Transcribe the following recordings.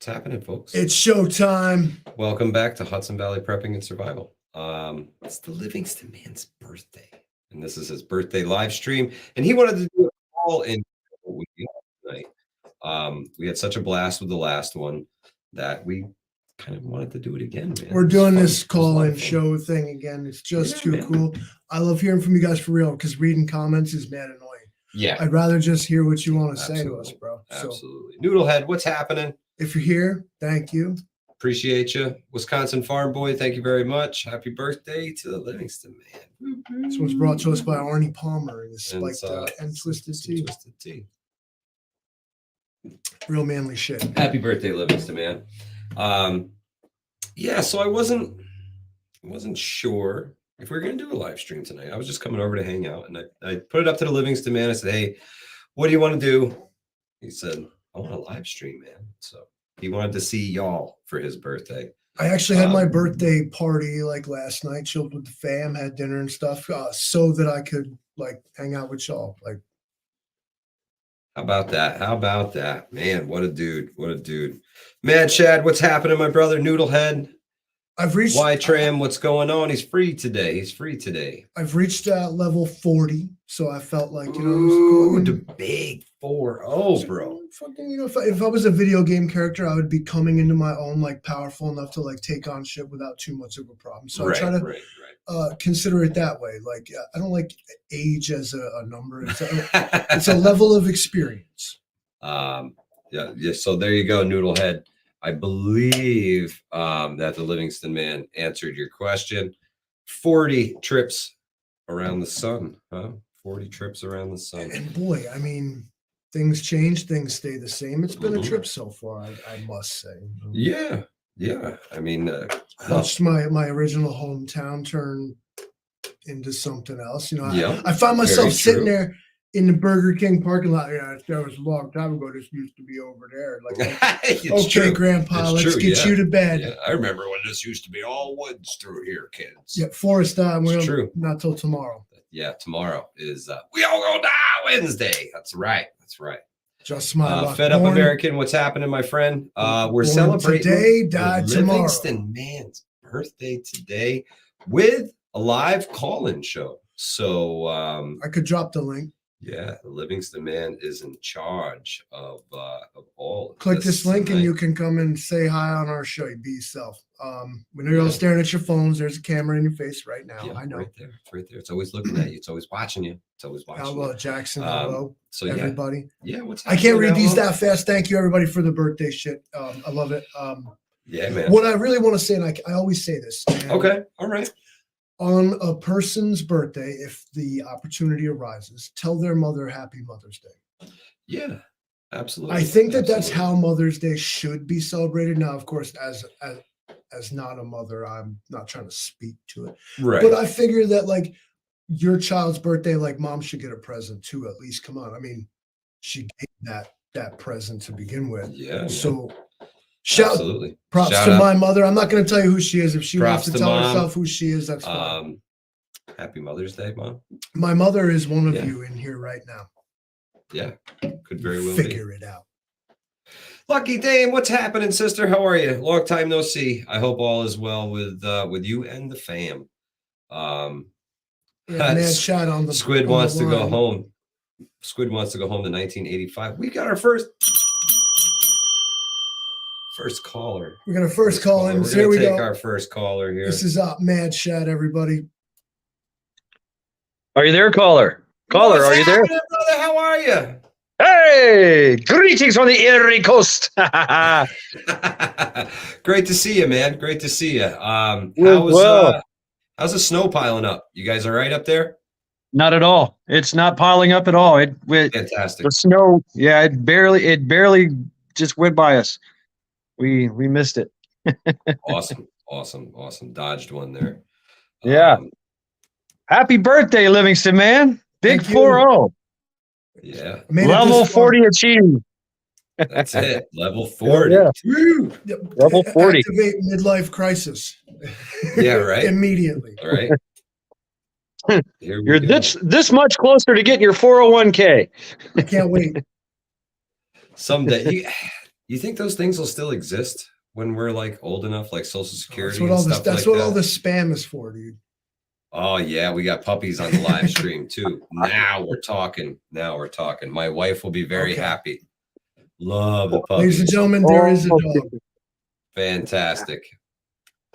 What's happening, folks? It's showtime. Welcome back to Hudson Valley Prepping and Survival. It's the Livingston man's birthday, and this is his birthday live stream. And he wanted to do it all in tonight. We had such a blast with the last one that we kind of wanted to do it again, man. We're doing this call-in show thing again. It's just too man. cool. I love hearing from you guys for real because reading comments is mad annoying. Yeah. I'd rather just hear what you want to say to us, bro. Absolutely. Noodlehead, what's happening? If you're here, thank you. Appreciate you. Wisconsin Farm Boy, thank you very much. Happy birthday to the Livingston man. This one's brought to us by Arnie Palmer and his spiked and twisted tea. Real manly shit. Happy birthday, Livingston man. Yeah, so I wasn't sure if we were gonna do a live stream tonight. I was just coming over to hang out, and I put it up to the Livingston man. I said, "Hey, what do you want to do?" He said, "I want a live stream, man." So he wanted to see y'all for his birthday. I actually had my birthday party like last night, chilled with the fam, had dinner and stuff, so that I could like hang out with y'all. Like, how about that? How about that, man? What a dude! What a dude! Mad Chad, what's happening, my brother? Noodlehead. I've reached Y-Tram, what's going on? He's free today. I've reached level 40, so I felt like, the big 4-0, bro. Fucking, if I was a video game character, I would be coming into my own, like, powerful enough to like take on shit without too much of a problem. So I try to consider it that way. Like, I don't like age as a number. It's a level of experience. Yeah. So there you go, Noodlehead. I believe that the Livingston man answered your question. 40 trips around the sun, huh? 40 trips around the sun. And boy, I mean, things change, things stay the same. It's been a trip so far, I must say. Yeah. I mean, watched my original hometown turn into something else. I found myself sitting there in the Burger King parking lot. Yeah, that was a long time ago. This used to be over there. Like, okay, true. Grandpa, let's get you to bed. Yeah, I remember when this used to be all woods through here, kids. Yeah, Forest It's true. Not till tomorrow. Yeah, tomorrow is we all go die Wednesday. That's right. Just smile. Fed Up American, what's happening, my friend? We're celebrating today, died tomorrow. Livingston man's birthday today with a live call-in show. So I could drop the link. Yeah, the Livingston man is in charge of all. Click this link and you can come and say hi on our show. You be yourself. When you're all staring at your phones, there's a camera in your face right now. Yeah, I know. Right there. It's right there. It's always looking at you. It's always watching you. Hello, Jackson. Hello, so everybody. Yeah, what's I can't read these that fast. Thank you, everybody, for the birthday shit. I love it. Yeah, man. What I really want to say, and I always say this. Okay, all right. On a person's birthday, if the opportunity arises, tell their mother Happy Mother's Day. Yeah, absolutely. I think that's how Mother's Day should be celebrated. Now, of course, as not a mother, I'm not trying to speak to it. Right. But I figure that like your child's birthday, like mom should get a present too, at least. Come on. I mean, she gave that present to begin with. Yeah. So props Shout to out. my mother. I'm not going to tell you who she is. If she Props wants to tell herself who she is, that's fine. Happy Mother's Day, Mom. My mother is one of you in here right now. Yeah, could very well figure it out. Lucky Dame, what's happening, sister? How are you? Long time no see. I hope all is well with you and the fam. Mad shot on the Squid wants to go home. Squid wants to go home to 1985. We got our first caller. We got our first call in. We're going to take our first caller here. This is Mad Shad, everybody. Are you there, caller? Caller, are you there? Brother? How are you? Hey, greetings from the Erie Coast. Great to see you, man. Great to see you. How's the snow piling up? You guys all right up there? Not at all. It's not piling up at all. Fantastic. The snow, yeah, it barely just went by us. We missed it. Awesome. Dodged one there. Yeah. Happy birthday, Livingston, man. Big 4-0. Yeah. Level 40 achieved. That's it. Level 40. Yeah. Level 40. Activate midlife crisis. Yeah, right. Immediately. All right. You're this much closer to getting your 401k. I can't wait. Someday. You think those things will still exist when we're like old enough, like Social Security That's what all and this. stuff That's like what all that? the spam is for, dude. Oh yeah, we got puppies on the live stream too. Now we're talking. Now we're talking. My wife will be very happy. Love the Ladies and puppies. gentlemen, there is a dog. Fantastic.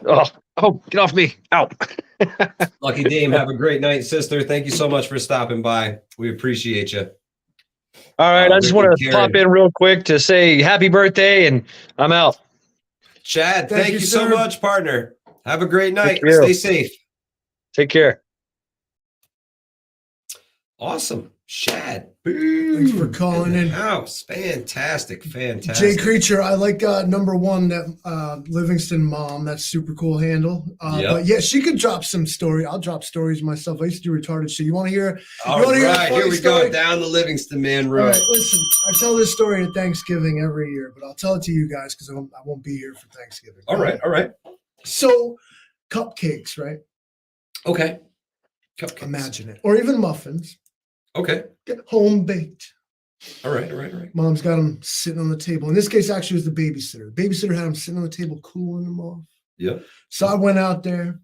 Oh, get off me. Ow. Lucky Dame, have a great night, sister. Thank you so much for stopping by. We appreciate you. All right, I just want to Karen. pop in real quick to say happy birthday, and I'm out. Chad, thank you so much, partner. Have a great night. Stay safe. Take care. Awesome. Shad. Thanks for calling in. House. Fantastic. Fantastic. Jay Creature, I like number one, that Livingston mom. That's super cool handle. But yeah, she could drop some story. I'll drop stories myself. I used to do retarded shit. You want to hear? All right, here we go down the Livingston man road. All right, listen, I tell this story at Thanksgiving every year, but I'll tell it to you guys because I won't be here for Thanksgiving. All right. So, cupcakes, right? Okay. Cupcakes. Imagine it. Or even muffins. Okay. Get home baked. All right. Mom's got them sitting on the table. In this case, actually, it was the babysitter. The babysitter had them sitting on the table, cooling them off. Yep. So I went out there.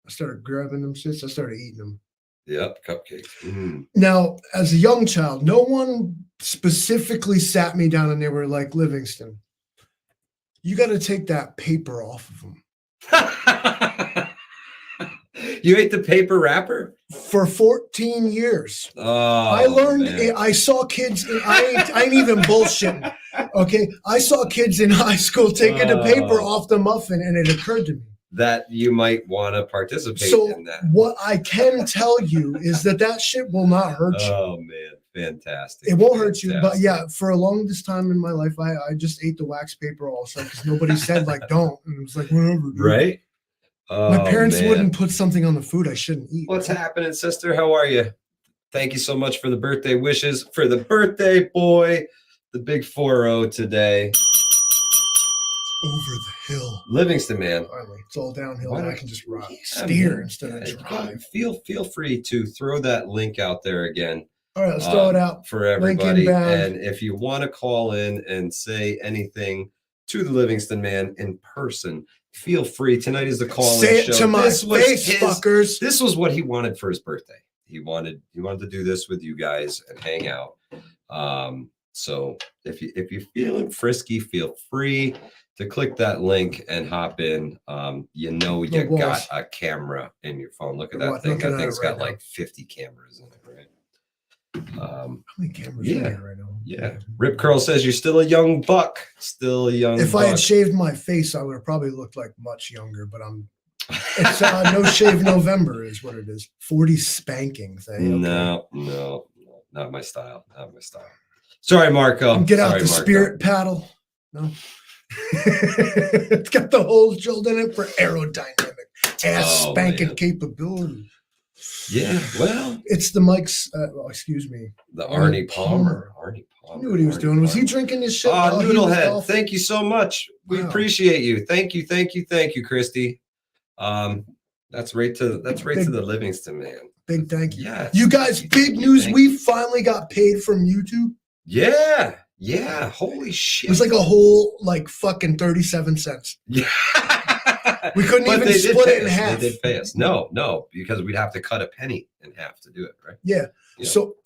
I started grabbing them shits. I started eating them. Yep. Cupcakes. Mm. Now, as a young child, no one specifically sat me down and they were like, Livingston, you got to take that paper off of them. You ate the paper wrapper? For 14 years. Oh, I learned, I saw kids, I ain't even bullshitting. Okay. I saw kids in high school taking the paper off the muffin, and it occurred to me that you might want to participate in that. What I can tell you is that shit will not hurt you. Oh, man. Fantastic. It won't hurt you. But yeah, for a longest time in my life, I just ate the wax paper also because nobody said, like, don't. And it was like, whatever. Dude. Right? My parents wouldn't put something on the food I shouldn't eat. What's happening, sister? How are you? Thank you so much for the birthday wishes for the birthday boy, the big 4-0 today. Over the hill. Livingston, man. Finally, it's all downhill. And I can just steer instead of drive. Feel free to throw that link out there again. All right, let's throw it out for everybody. And if you want to call in and say anything to the Livingston man in person, feel free. Tonight is the call-in Say it show. to my face, fuckers. This was what he wanted for his birthday. He wanted to do this with you guys and hang out. So if you're feeling frisky, feel free to click that link and hop in. You got a camera in your phone. Look at that thing. That thing's got like 50 cameras in it, right? How many cameras are there right now? Yeah. Rip Curl says you're still a young buck. Still a young If buck. I had shaved my face, I would have probably looked like much younger, but it's no shave November is what it is. 40 spankings. Okay. No, not my style. Sorry, Marco. Get out the spirit paddle. No. It's got the holes drilled in it for aerodynamic ass spanking capability. Yeah, well, it's the Mike's. Excuse me, the Arnie Palmer. Arnie Palmer. I knew what he was doing. Was he drinking his shit? Oh, Noodlehead. Thank you so much. We appreciate you. Thank you, Christy. That's right to the Livingston man. Big thank you. Yeah, you guys. Big news. We finally got paid from YouTube. Yeah. Holy shit. It was like a whole fucking 37 cents. Yeah. We couldn't even split it in half. They did pay us. No, because we'd have to cut a penny in half to do it, right? Yeah. So,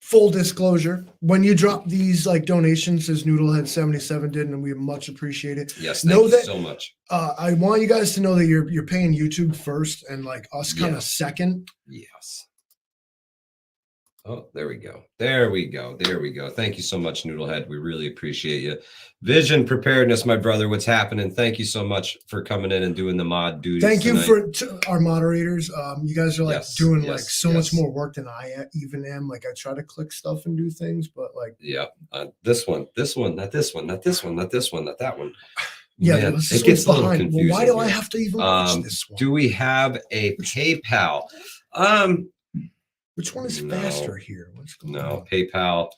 full disclosure, when you drop these donations, as Noodlehead 77 did, and we much appreciate it. Yes, thank you so much. I want you guys to know that you're paying YouTube first, and us kind of second. Yes. Oh, there we go. Thank you so much, Noodlehead. We really appreciate you. Vision preparedness, my brother. What's happening? Thank you so much for coming in and doing the mod duties. Thank you to our moderators. You guys are doing so much more work than I even am. I try to click stuff and do things, but this one, not this one, not that one. Yeah, man, it gets a little confusing. Well, why do I have to even watch this one? Do we have a PayPal? Which one is faster here? What's going on? PayPal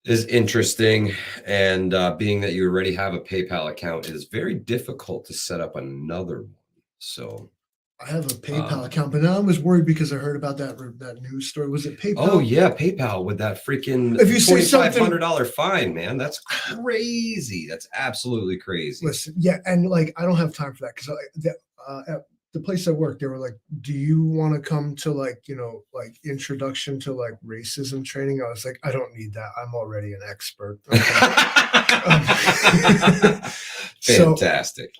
is interesting. And being that you already have a PayPal account, it is very difficult to set up another one. So I have a PayPal account, but now I was worried because I heard about that news story. Was it PayPal? Oh yeah, PayPal with that freaking if you say $2,500 fine, man, that's crazy. That's absolutely crazy. Listen, yeah, and like I don't have time for that because at the place I work, they were like, "Do you want to come to like introduction to like racism training?" I was like, "I don't need that. I'm already an expert." Fantastic.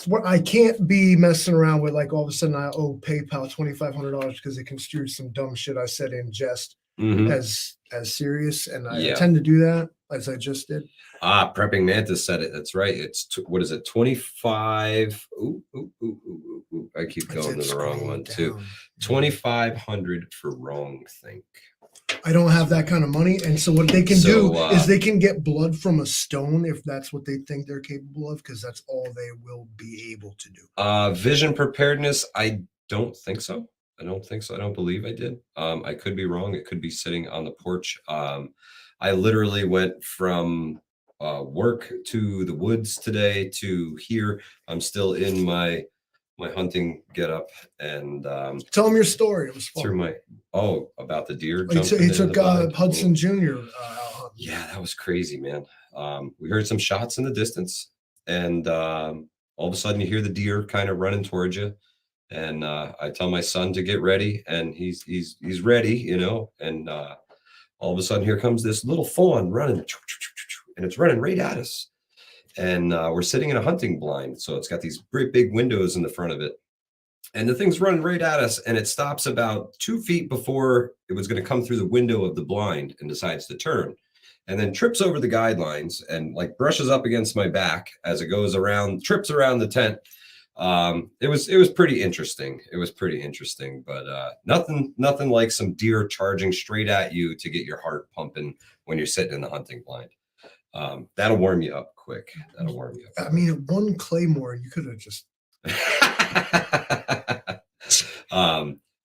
What I can't be messing around with, like all of a sudden I owe PayPal $2,500 because they construed some dumb shit I said in jest as serious, and I tend to do that as I just did. Prepping Mantis said it. That's right. It's what is it? 25. I keep going to the wrong one too. 2,500 for wrong think. I don't have that kind of money, and so what they can do is they can get blood from a stone if that's what they think they're capable of, because that's all they will be able to do. Vision preparedness, I don't think so. I don't believe I did. I could be wrong. It could be sitting on the porch. I literally went from work to the woods today to here. I'm still in my hunting getup, and tell them your story. It was fun. Through about the deer. He took Hudson Jr. out hunting. Yeah, that was crazy, man. We heard some shots in the distance, and all of a sudden you hear the deer kind of running towards you. And I tell my son to get ready, and he's ready, you know. And all of a sudden, here comes this little fawn running, and it's running right at us. And we're sitting in a hunting blind, so it's got these great big windows in the front of it. And the thing's running right at us, and it stops about 2 feet before it was going to come through the window of the blind, and decides to turn, and then trips over the guidelines and like brushes up against my back as it goes around, trips around the tent. It was pretty interesting. But nothing like some deer charging straight at you to get your heart pumping when you're sitting in the hunting blind. That'll warm you up quick. I mean, one claymore, you could have just.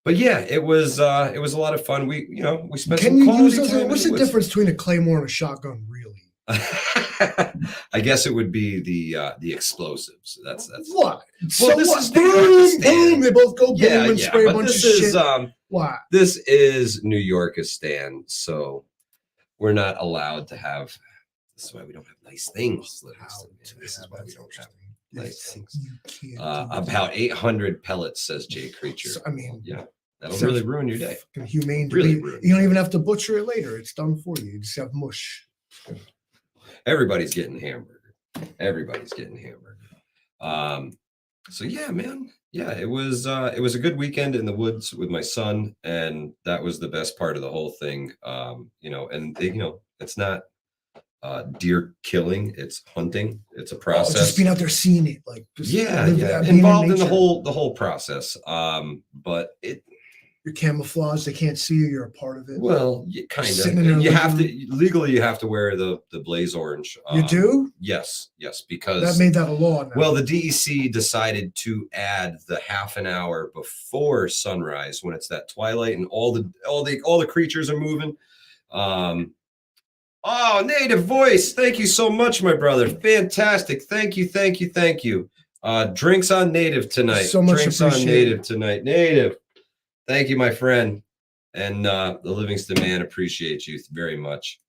But yeah, it was a lot of fun. We spent. Can you use those? What's the difference between a claymore and a shotgun, really? I guess it would be the explosives. That's what. Well, this is boom, boom. They both go boom and spray a bunch of shit. Why? This is New Yorkistan, so we're not allowed to have. This is why we don't have nice things. This is why we don't have nice things. About 800 pellets, says Jay Creature. I mean, yeah, that'll really ruin your day. Humane. Really, you don't even have to butcher it later. It's done for you. You just have mush. Everybody's getting hamburger. So yeah, man. Yeah, it was a good weekend in the woods with my son, and that was the best part of the whole thing. It's not deer killing, it's hunting. It's a process. Just being out there seeing it, like involved in the whole process. But you're camouflaged. They can't see you. You're a part of it. Well, kind of. You have to legally. You have to wear the blaze orange. You do? Yes, because that made that a law now. Well, the DEC decided to add the half an hour before sunrise, when it's that twilight and all the creatures are moving. Oh, Native Voice! Thank you so much, my brother. Fantastic. Thank you. Drinks on Native tonight. So much drinks on Native tonight. Native. Thank you, my friend. And the Livingston man appreciates you very much.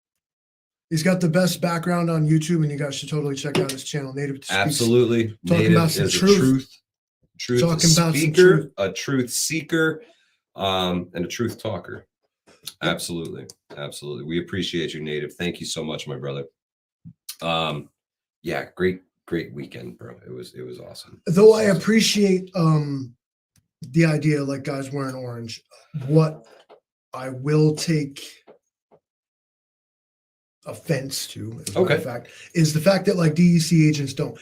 He's got the best background on YouTube, and you guys should totally check out his channel, Native. Absolutely. Talking about some truth. Talking about some truth. A truth seeker, and a truth talker. Yep. Absolutely. We appreciate you, Native. Thank you so much, my brother. Yeah, great weekend, bro. It was awesome. Though I appreciate the idea, like guys wearing orange. What I will take offense to, is the fact that like DEC agents don't.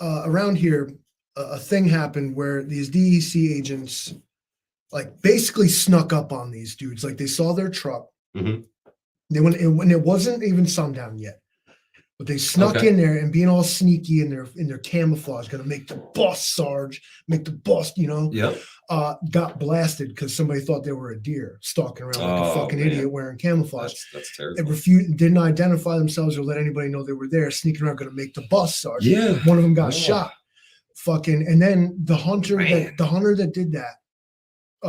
Around here, a thing happened where these DEC agents like basically snuck up on these dudes. Like they saw their truck. Mm-hmm. When it wasn't even sundown yet. But they snuck in there and being all sneaky in their camouflage, gonna make the boss Sarge, make the boss, got blasted because somebody thought they were a deer stalking around like a fucking idiot wearing camouflage. That's terrible. It didn't identify themselves or let anybody know they were there, sneaking around, gonna make the boss Sarge. Yeah. One of them got shot. fucking, and then the hunter that did that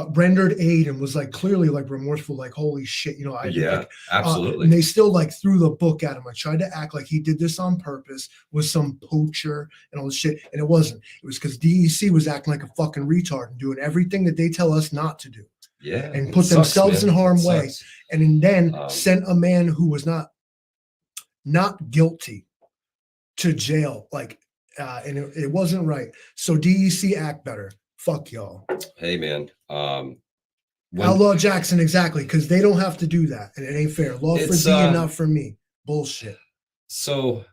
rendered aid and was like clearly like remorseful, like holy shit, absolutely. And they still like threw the book at him. I tried to act like he did this on purpose, was some poacher and all this shit, and it wasn't. It was because DEC was acting like a fucking retard and doing everything that they tell us not to do. Yeah, and put themselves in harm's way, and then sent a man who was not guilty to jail, like, and it wasn't right. So DEC, act better. Fuck y'all. Hey man, Outlaw Jackson, exactly, because they don't have to do that, and it ain't fair. Law for thee and not for me. Bullshit. So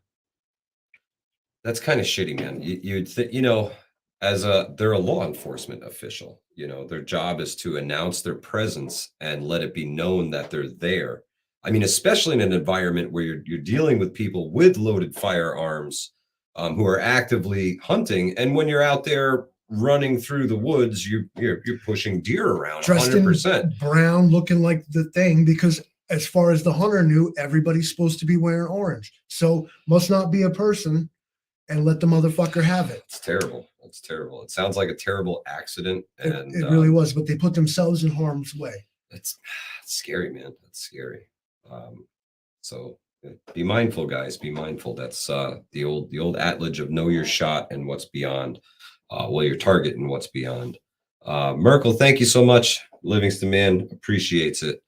that's kind of shitty, man. You'd think, they're a law enforcement official. Their job is to announce their presence and let it be known that they're there. I mean, especially in an environment where you're dealing with people with loaded firearms who are actively hunting, and when you're out there running through the woods, you're pushing deer around. Dressed 100%. in brown, looking like the thing, because as far as the hunter knew, everybody's supposed to be wearing orange. So must not be a person, and let the motherfucker have it. It's terrible. It's terrible. It sounds like a terrible accident. And it really was, but they put themselves in harm's way. It's scary, man. It's scary. So be mindful, guys. Be mindful. That's the old adage of know your shot and what's beyond. Your target and what's beyond. Merkel, thank you so much. Livingston man appreciates it.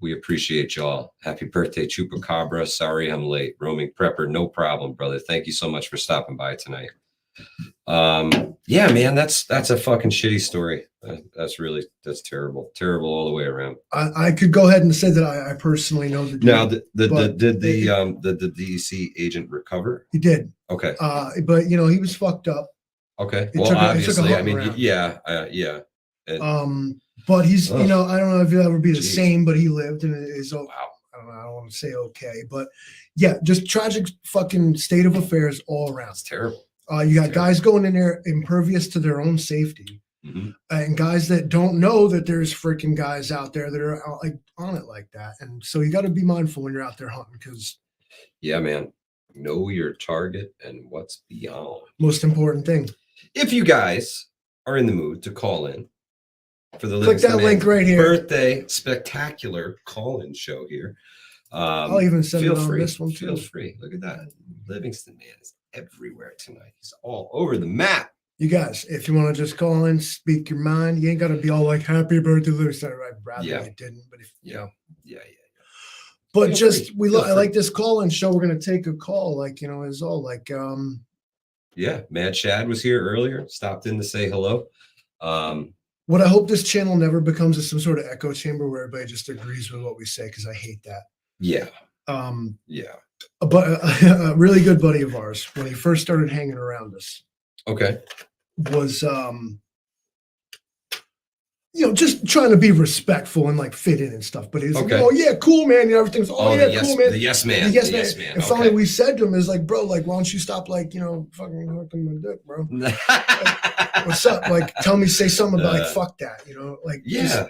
We appreciate y'all. Happy birthday, Chupacabra. Sorry I'm late. Roaming Prepper, no problem, brother. Thank you so much for stopping by tonight. Yeah, man, that's a fucking shitty story. That's terrible. Terrible all the way around. I could go ahead and say that I personally know the dude. Now, did the DEC agent recover? He did. Okay. But he was fucked up. Okay. Well, obviously, I mean, yeah. But he's, I don't know if he'll ever be the same, but he lived and is. Wow. I don't want to say okay, but yeah, just tragic fucking state of affairs all around. It's terrible. You got guys going in there impervious to their own safety, and guys that don't know that there's freaking guys out there that are like on it like that. And so you got to be mindful when you're out there hunting, because yeah, man, know your target and what's beyond. Most important thing. If you guys are in the mood to call in for the click that link right here. Birthday spectacular call-in show here. I'll even send it on this one too. Feel free. Look at that. Livingston man is everywhere tonight. He's all over the map. You guys, if you want to just call in, speak your mind, you ain't got to be all like happy birthday, Livingston. I'd rather you didn't, but if yeah. But I like this call-in show. We're gonna take a call, is all like yeah, Mad Shad was here earlier, stopped in to say hello. What I hope this channel never becomes some sort of echo chamber where everybody just agrees with what we say, because I hate that. Yeah. Yeah. But a really good buddy of ours, when he first started hanging around us, okay, was just trying to be respectful and like fit in and stuff. But he's like, oh yeah, cool, man. Everything's cool, man. The yes man. The yes man. And finally we said to him, is like, bro, like, why don't you stop fucking hooking my dick, bro? Like, what's up? Like, say something about like, fuck that,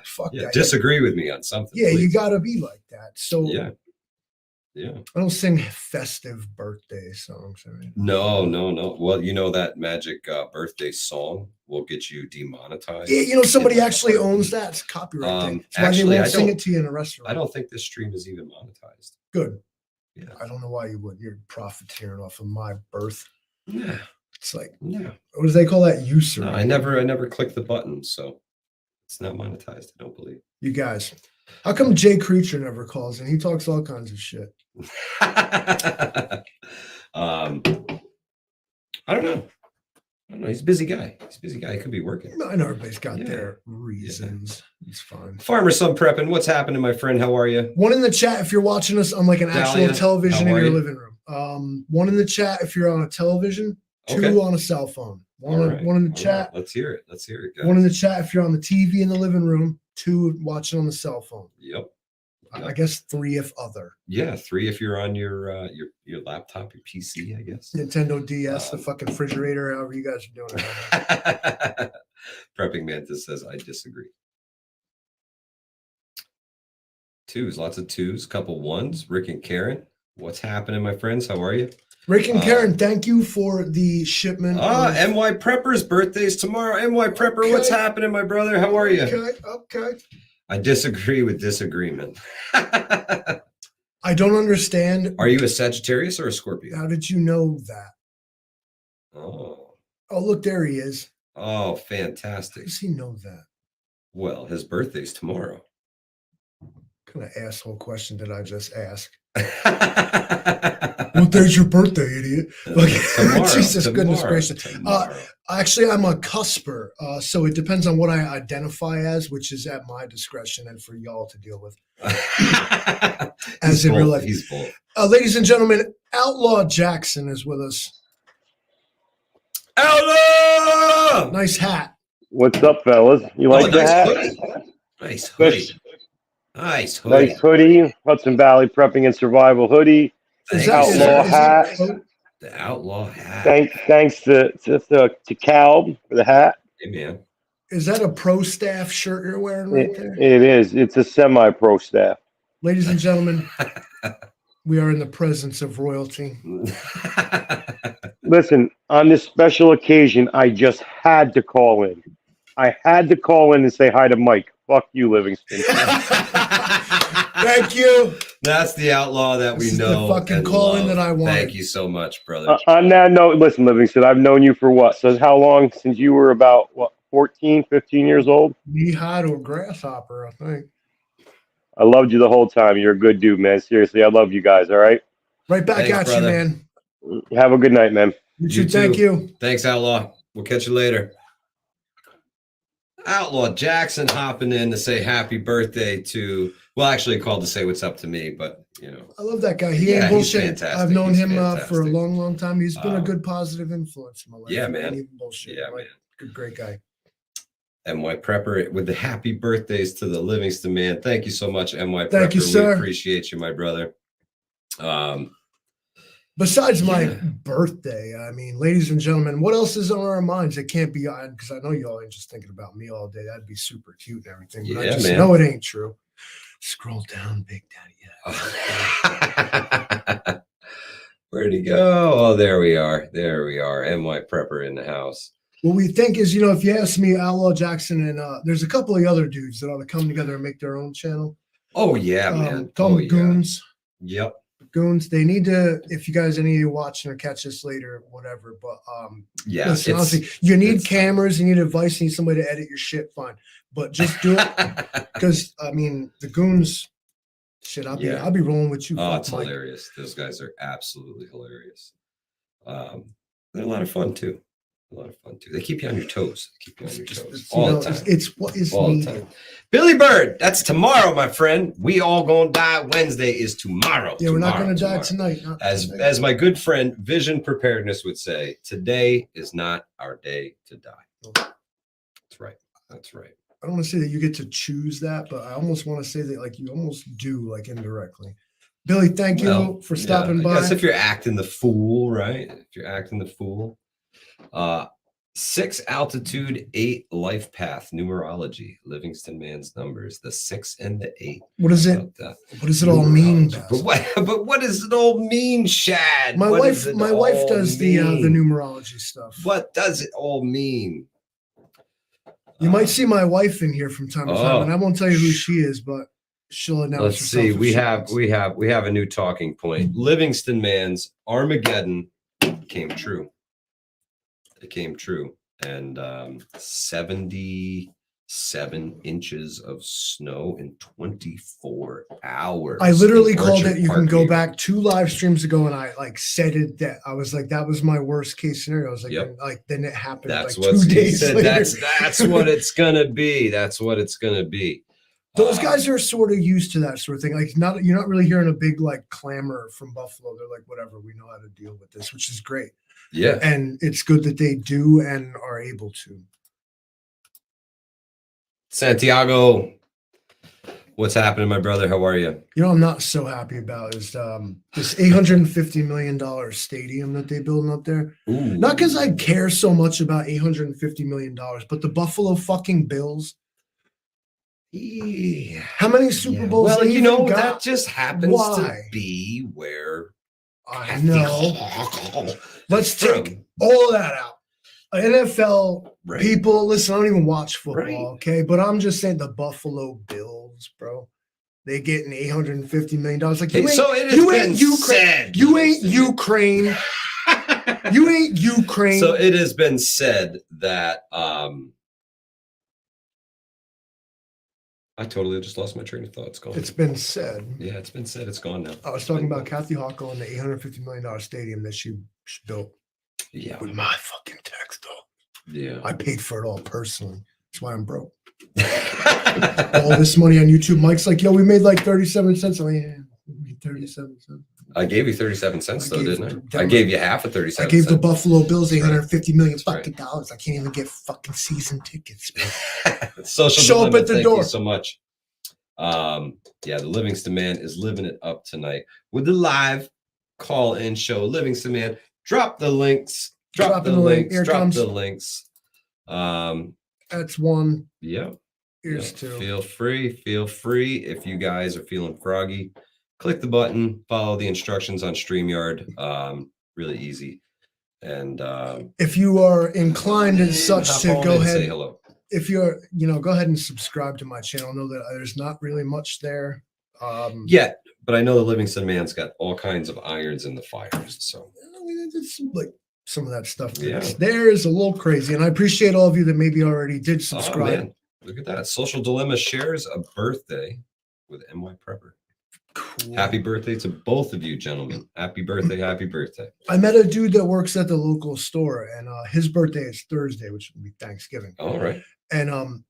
fuck that. Disagree with me on something. Yeah, please. You gotta be like that. So yeah. I don't sing festive birthday songs. No. Well, that magic birthday song will get you demonetized. Yeah, somebody actually owns that. It's copyright thing. That's why they won't sing it to you in a restaurant. I don't think this stream is even monetized. Good. Yeah. I don't know why you would. You're profiteering off of my birth. Yeah. It's like, yeah. What do they call that? Usury. No, I never clicked the button, so it's not monetized. I don't believe. You guys, how come Jay Creature never calls and he talks all kinds of shit? I don't know. He's a busy guy. He could be working. I know everybody's got their reasons. He's fine. Farmer Sun Prepping. What's happening, my friend? How are you? One in the chat if you're watching us on like an actual television in your living room. One in the chat if you're on a television. Two on a cell phone. One in the chat. Let's hear it. Guys. One in the chat if you're on the TV in the living room. Two watching on the cell phone. Yep. I guess three if other. Yeah, three if you're on your laptop, your PC, I guess. Nintendo DS, the fucking refrigerator, however you guys are doing it. Prepping Mantis says, I disagree. Twos, lots of twos, couple ones. Rick and Karen, what's happening, my friends? How are you? Rick and Karen, thank you for the shipment. NY Prepper's birthday's tomorrow. NY Prepper, what's happening, my brother? How are you? Okay. I disagree with disagreement. I don't understand. Are you a Sagittarius or a Scorpio? How did you know that? Oh, look, there he is. Oh, fantastic. How does he know that? Well, his birthday's tomorrow. What kind of asshole question did I just ask? What day's your birthday, idiot? Like, Jesus, goodness gracious. Actually, I'm a cusper, so it depends on what I identify as, which is at my discretion and for y'all to deal with. As in real life. He's bold. Ladies and gentlemen, Outlaw Jackson is with us. Outlaw! Nice hat. What's up, fellas? You like the hat? Hoodie. Nice hoodie. Nice hoodie. Hudson Valley Prepping and Survival hoodie. Outlaw hat. The Outlaw hat. Thanks to Cal for the hat. Hey, man. Is that a pro staff shirt you're wearing right there? It is. It's a semi-pro staff. Ladies and gentlemen, we are in the presence of royalty. Listen, on this special occasion, I just had to call in. I had to call in and say hi to Mike. Fuck you, Livingston. Thank you. That's the Outlaw that we know. The fucking call-in that I want. Thank you so much, brother. On that note, listen, Livingston, I've known you for what? So how long? Since you were about, 14, 15 years old? Knee-high to a grasshopper, I think. I loved you the whole time. You're a good dude, man. Seriously, I love you guys, all right? Right back at you, man. Have a good night, man. You too. Thank you. Thanks, Outlaw. We'll catch you later. Outlaw Jackson hopping in to say happy birthday to, well, actually called to say what's up to me, but, I love that guy. He ain't bullshit. He's fantastic. I've known him for a long, long time. He's been a good positive influence in my life. Yeah, man. Even bullshit. Yeah, man. Good, great guy. NY Prepper with the happy birthdays to the Livingston man. Thank you so much, NY Prepper. Thank you, sir. We appreciate you, my brother. Besides my birthday, I mean, ladies and gentlemen, what else is on our minds? It can't be on, because I know y'all ain't just thinking about me all day. That'd be super cute and everything. But I just know it ain't true. Scroll down, Big Daddy. Where'd he go? Oh, there we are. There we are. NY Prepper in the house. What we think is, if you ask me, Outlaw Jackson and there's a couple of other dudes that ought to come together and make their own channel. Oh, yeah, man. Call them Goons. Yep. Goons. They need to, if you guys, any of you watching or catch this later, whatever. But yeah, listen, honestly, you need cameras, you need advice, you need somebody to edit your shit, fine. But just do it. Because I mean, the Goons, shit, I'll be rolling with you. Oh, it's hilarious. Those guys are absolutely hilarious. They're a lot of fun too. They keep you on your toes. All the time. It's what is needed. Billy Bird, that's tomorrow, my friend. We all gonna die. Wednesday is tomorrow. Yeah, we're not gonna die tonight. As my good friend Vision Preparedness would say, today is not our day to die. That's right. That's right. I don't want to say that you get to choose that, but I almost want to say that like you almost do, like indirectly. Billy, thank you for stopping by. I guess if you're acting the fool, right? If you're acting the fool. 6 altitude, 8 life path, numerology, Livingston man's numbers, the 6 and the 8. What is it? What does it all mean? But what does it all mean, Shad? My wife does the numerology stuff. What does it all mean? You might see my wife in here from time to time, and I won't tell you who she is, but she'll announce Let's see. We have a new talking point. Livingston man's Armageddon came true. It came true, and 77 inches of snow in 24 hours. I literally called it. You can go back 2 live streams ago, and I said it. That I was like, that was my worst case scenario. I was like, then it happened. That's like 2 days later. That's what it's gonna be. That's what it's gonna be. Those guys are sort of used to that sort of thing. Like, you're not really hearing a big clamor from Buffalo. They're like, whatever, we know how to deal with this, which is great. Yeah. And it's good that they do and are able to. Santiago, what's happening, my brother? How are you? I'm not so happy about is this $850 million stadium that they're building up there. Ooh. Not because I care so much about $850 million, but the Buffalo fucking Bills. Yeah. How many Super Bowls? Well, that just happens to be where I know. Let's take all that out. NFL people, listen, I don't even watch football, okay? But I'm just saying the Buffalo Bills, bro. They getting $850 million. Like you ain't Ukraine. You ain't Ukraine. You ain't Ukraine. So it has been said that I totally just lost my train of thought. It's gone. It's been said. Yeah, it's been said. It's gone now. I was talking about Kathy Hochul and the $850 million stadium that she built. Yeah. With my fucking tax though. Yeah. I paid for it all personally. That's why I'm broke. All this money on YouTube. Mike's like, yo, we made like 37 cents. Oh, yeah. We made 37 cents. I gave you 37 cents though, didn't I? I gave you half of 37 I gave cents. the Buffalo Bills $850 million fucking dollars. I can't even get fucking season tickets. Social Show dilemma, up at the thank door. You so much. Yeah, the Livingston Man is living it up tonight with the live call-in show. Livingston Man, drop the links. Drop the links. Here Drop comes the links. That's one. Yeah. Here's two. Feel free. If you guys are feeling froggy, click the button, follow the instructions on StreamYard. Really easy. And if you are inclined as such to go ahead, say hello. If you're, go ahead and subscribe to my channel. Know that there's not really much there. Yet, but I know the Livingston Man's got all kinds of irons in the fires. So it's like some of that stuff Yeah. there is a little crazy. And I appreciate all of you that maybe already did subscribe. Oh, man. Look at that. Social Dilemma shares a birthday with NY Prepper. Cool. Happy birthday to both of you, gentlemen. Happy birthday. Happy birthday. I met a dude that works at the local store, and his birthday is Thursday, which will be Thanksgiving. All right. And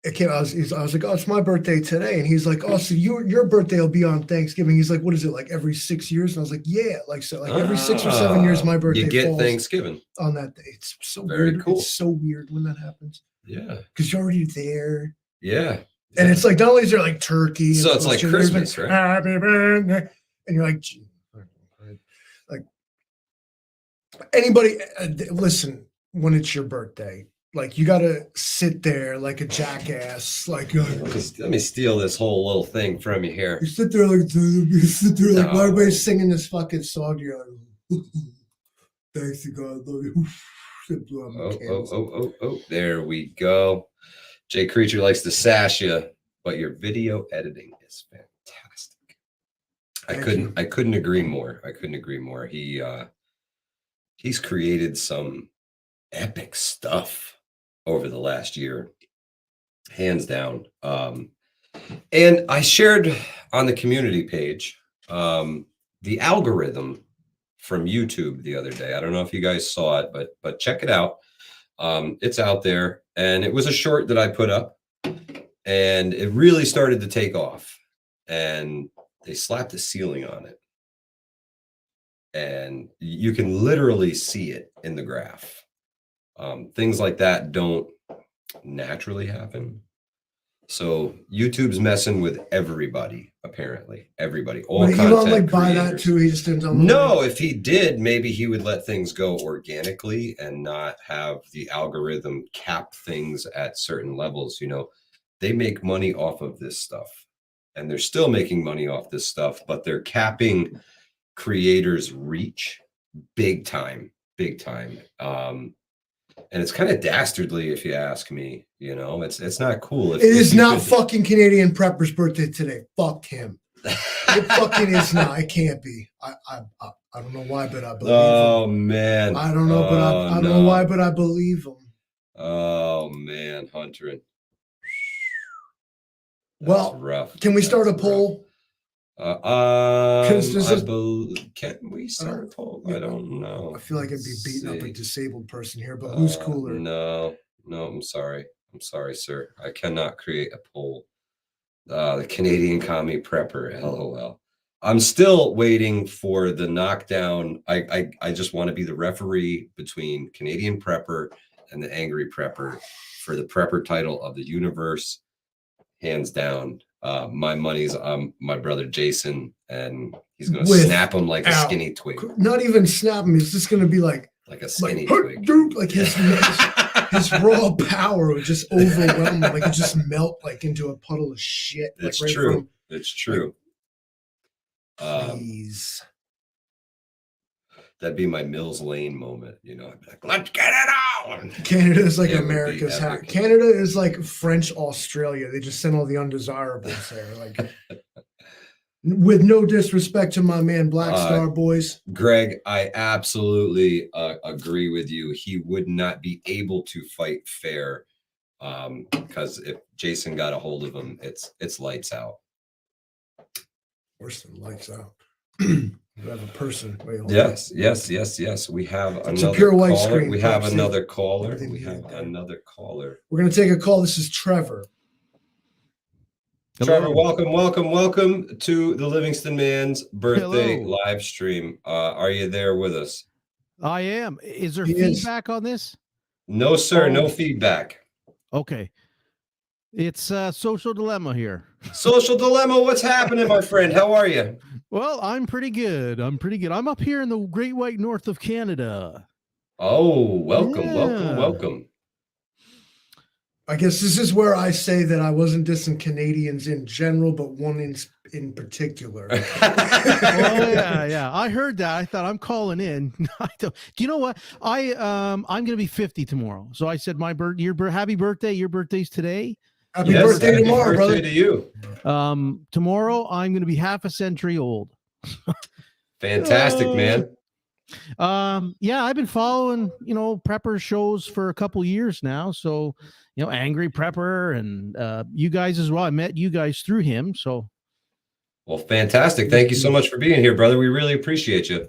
it came. I was like, oh, it's my birthday today, and he's like, oh, so your birthday will be on Thanksgiving. He's like, what is it, like every 6 years? And I was like, yeah, like every 6 or 7 years, my birthday. You get falls Thanksgiving on that day. It's so Very weird. cool. It's so weird when that happens. Yeah. Because you're already there. Yeah. And it's like not only is there like turkey, so it's like Christmas, right? Happy birthday, and you're like, gee, like anybody. Listen, when it's your birthday, like you gotta sit there like a jackass, like let me steal this whole little thing from you here. You sit there like while everybody's singing this fucking song. You're like, thanks to God, love you. Oh! There we go. Jay Creature likes to sash you, but your video editing is fantastic. I couldn't agree more. He's created some epic stuff over the last year, hands down. And I shared on the community page the algorithm from YouTube the other day. I don't know if you guys saw it, but check it out. It's out there, and it was a short that I put up, and it really started to take off, and they slapped a ceiling on it, and you can literally see it in the graph. Things like that don't naturally happen. So YouTube's messing with everybody, apparently. Everybody. All content Elon like buy creators. that too? He just didn't. No, if he did, maybe he would let things go organically and not have the algorithm cap things at certain levels. They make money off of this stuff, and they're still making money off this stuff, but they're capping creators' reach big time. And it's kind of dastardly, if you ask me. It's not cool. It is not fucking Canadian Prepper's birthday today. Fuck him. It fucking is not. It can't be. I don't know why, but I believe him. Oh man. I don't know, but I don't know why, but I believe him. Oh man, Hunter. Well, rough. Can we start a poll? Can we start a poll? I don't know. I feel like I'd be beating up a disabled person here, but who's cooler? No, I'm sorry. I'm sorry, sir. I cannot create a poll. The Canadian Commie Prepper, LOL. I'm still waiting for the knockdown. I just want to be the referee between Canadian Prepper and the Angry Prepper for the Prepper title of the universe. Hands down. My money's on my brother Jason, and he's going to snap him like a skinny twig. Not even snap him. It's just going to be like a skinny twig. Like his raw power would just overwhelm him. Like it just melt like into a puddle of shit. It's like, true. It's true. Please. That'd be my Mills Lane moment, you know. I'd be like, let's get it on. Canada is like It would be America's hat. epic. Canada is like French Australia. They just send all the undesirables there. Like, with no disrespect to my man Black Star Boys. Greg, I absolutely agree with you. He would not be able to fight fair because if Jason got a hold of him, it's lights out. Worse than lights out. You have a person. Wait, hold on. Yes. We have It's a another pure white caller. screen, We have Pepsi. another caller. Everything We you have need there. another caller. We're going to take a call. This is Trevor. Trevor, welcome to the Livingston Man's birthday Hello. live stream. Are you there with us? I am. Is there He is. feedback on this? No, sir. No Oh. feedback. Okay. It's social dilemma here. Social dilemma. What's happening, my friend? How are you? Well, I'm pretty good. I'm up here in the Great White North of Canada. Oh, welcome. Yeah. I guess this is where I say that I wasn't dissing Canadians in general, but one in particular. Oh yeah. I heard that. I thought I'm calling in. Do you know what? I'm gonna be 50 tomorrow. So I said happy birthday. Your birthday's today. Happy Yes, birthday happy tomorrow, birthday brother. to you. Tomorrow I'm gonna be half a century old. Fantastic, man. Yeah, I've been following, prepper shows for a couple years now. So, Angry Prepper and you guys as well. I met you guys through him. So, Well, fantastic. Thank you so much for being here, brother. We really appreciate you.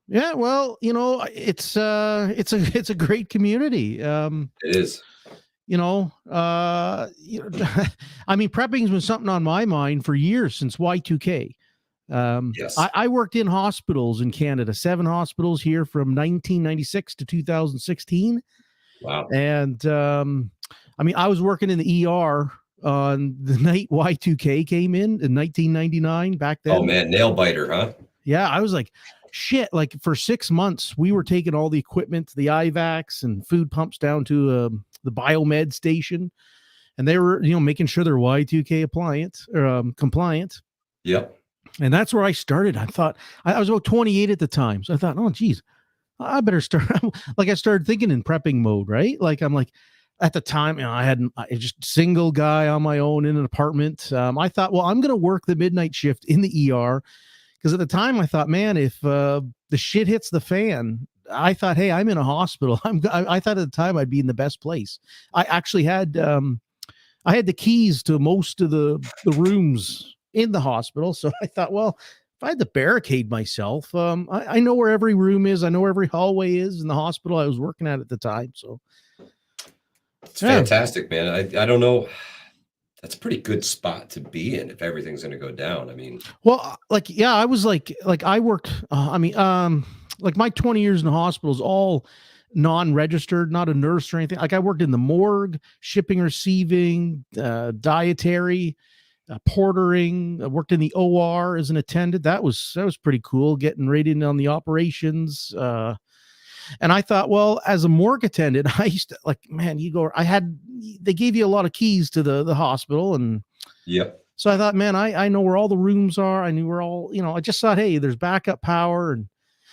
yeah, well, it's a great community. It is. I mean, prepping's been something on my mind for years since Y2K. Yes. I worked in hospitals in Canada, 7 hospitals here from 1996 to 2016. Wow. And I was working in the ER on the night Y2K came in 1999 back then. Oh man, nail biter, huh? Yeah, I was like, shit. Like for 6 months, we were taking all the equipment, the IVACs and food pumps down to the biomed station, and they were, making sure they're Y2K compliant. Yep. And that's where I started. I thought I was about 28 at the time. So I thought, oh, geez, I better start. Like I started thinking in prepping mode, right? Like I'm like, at the time, I just single guy on my own in an apartment. I thought, well, I'm going to work the midnight shift in the ER. Because at the time I thought, man, if the shit hits the fan, I thought, hey, I'm in a hospital. I thought at the time I'd be in the best place. I actually had, I had the keys to most of the rooms in the hospital. So I thought, well, if I had to barricade myself, I know where every room is. I know where every hallway is in the hospital I was working at the time. So it's fantastic, man. I don't know. That's a pretty good spot to be in if everything's going to go down. I mean, well, I was like I worked, like my 20 years in the hospital is all non-registered, not a nurse or anything. Like I worked in the morgue, shipping, receiving, dietary, portering. I worked in the OR as an attendant. That was pretty cool, getting right in on the operations. And I thought, well, as a morgue attendant, I used to they gave you a lot of keys to the hospital. And yep. So I thought, man, I know where all the rooms are. I knew where all, I just thought, hey, there's backup power.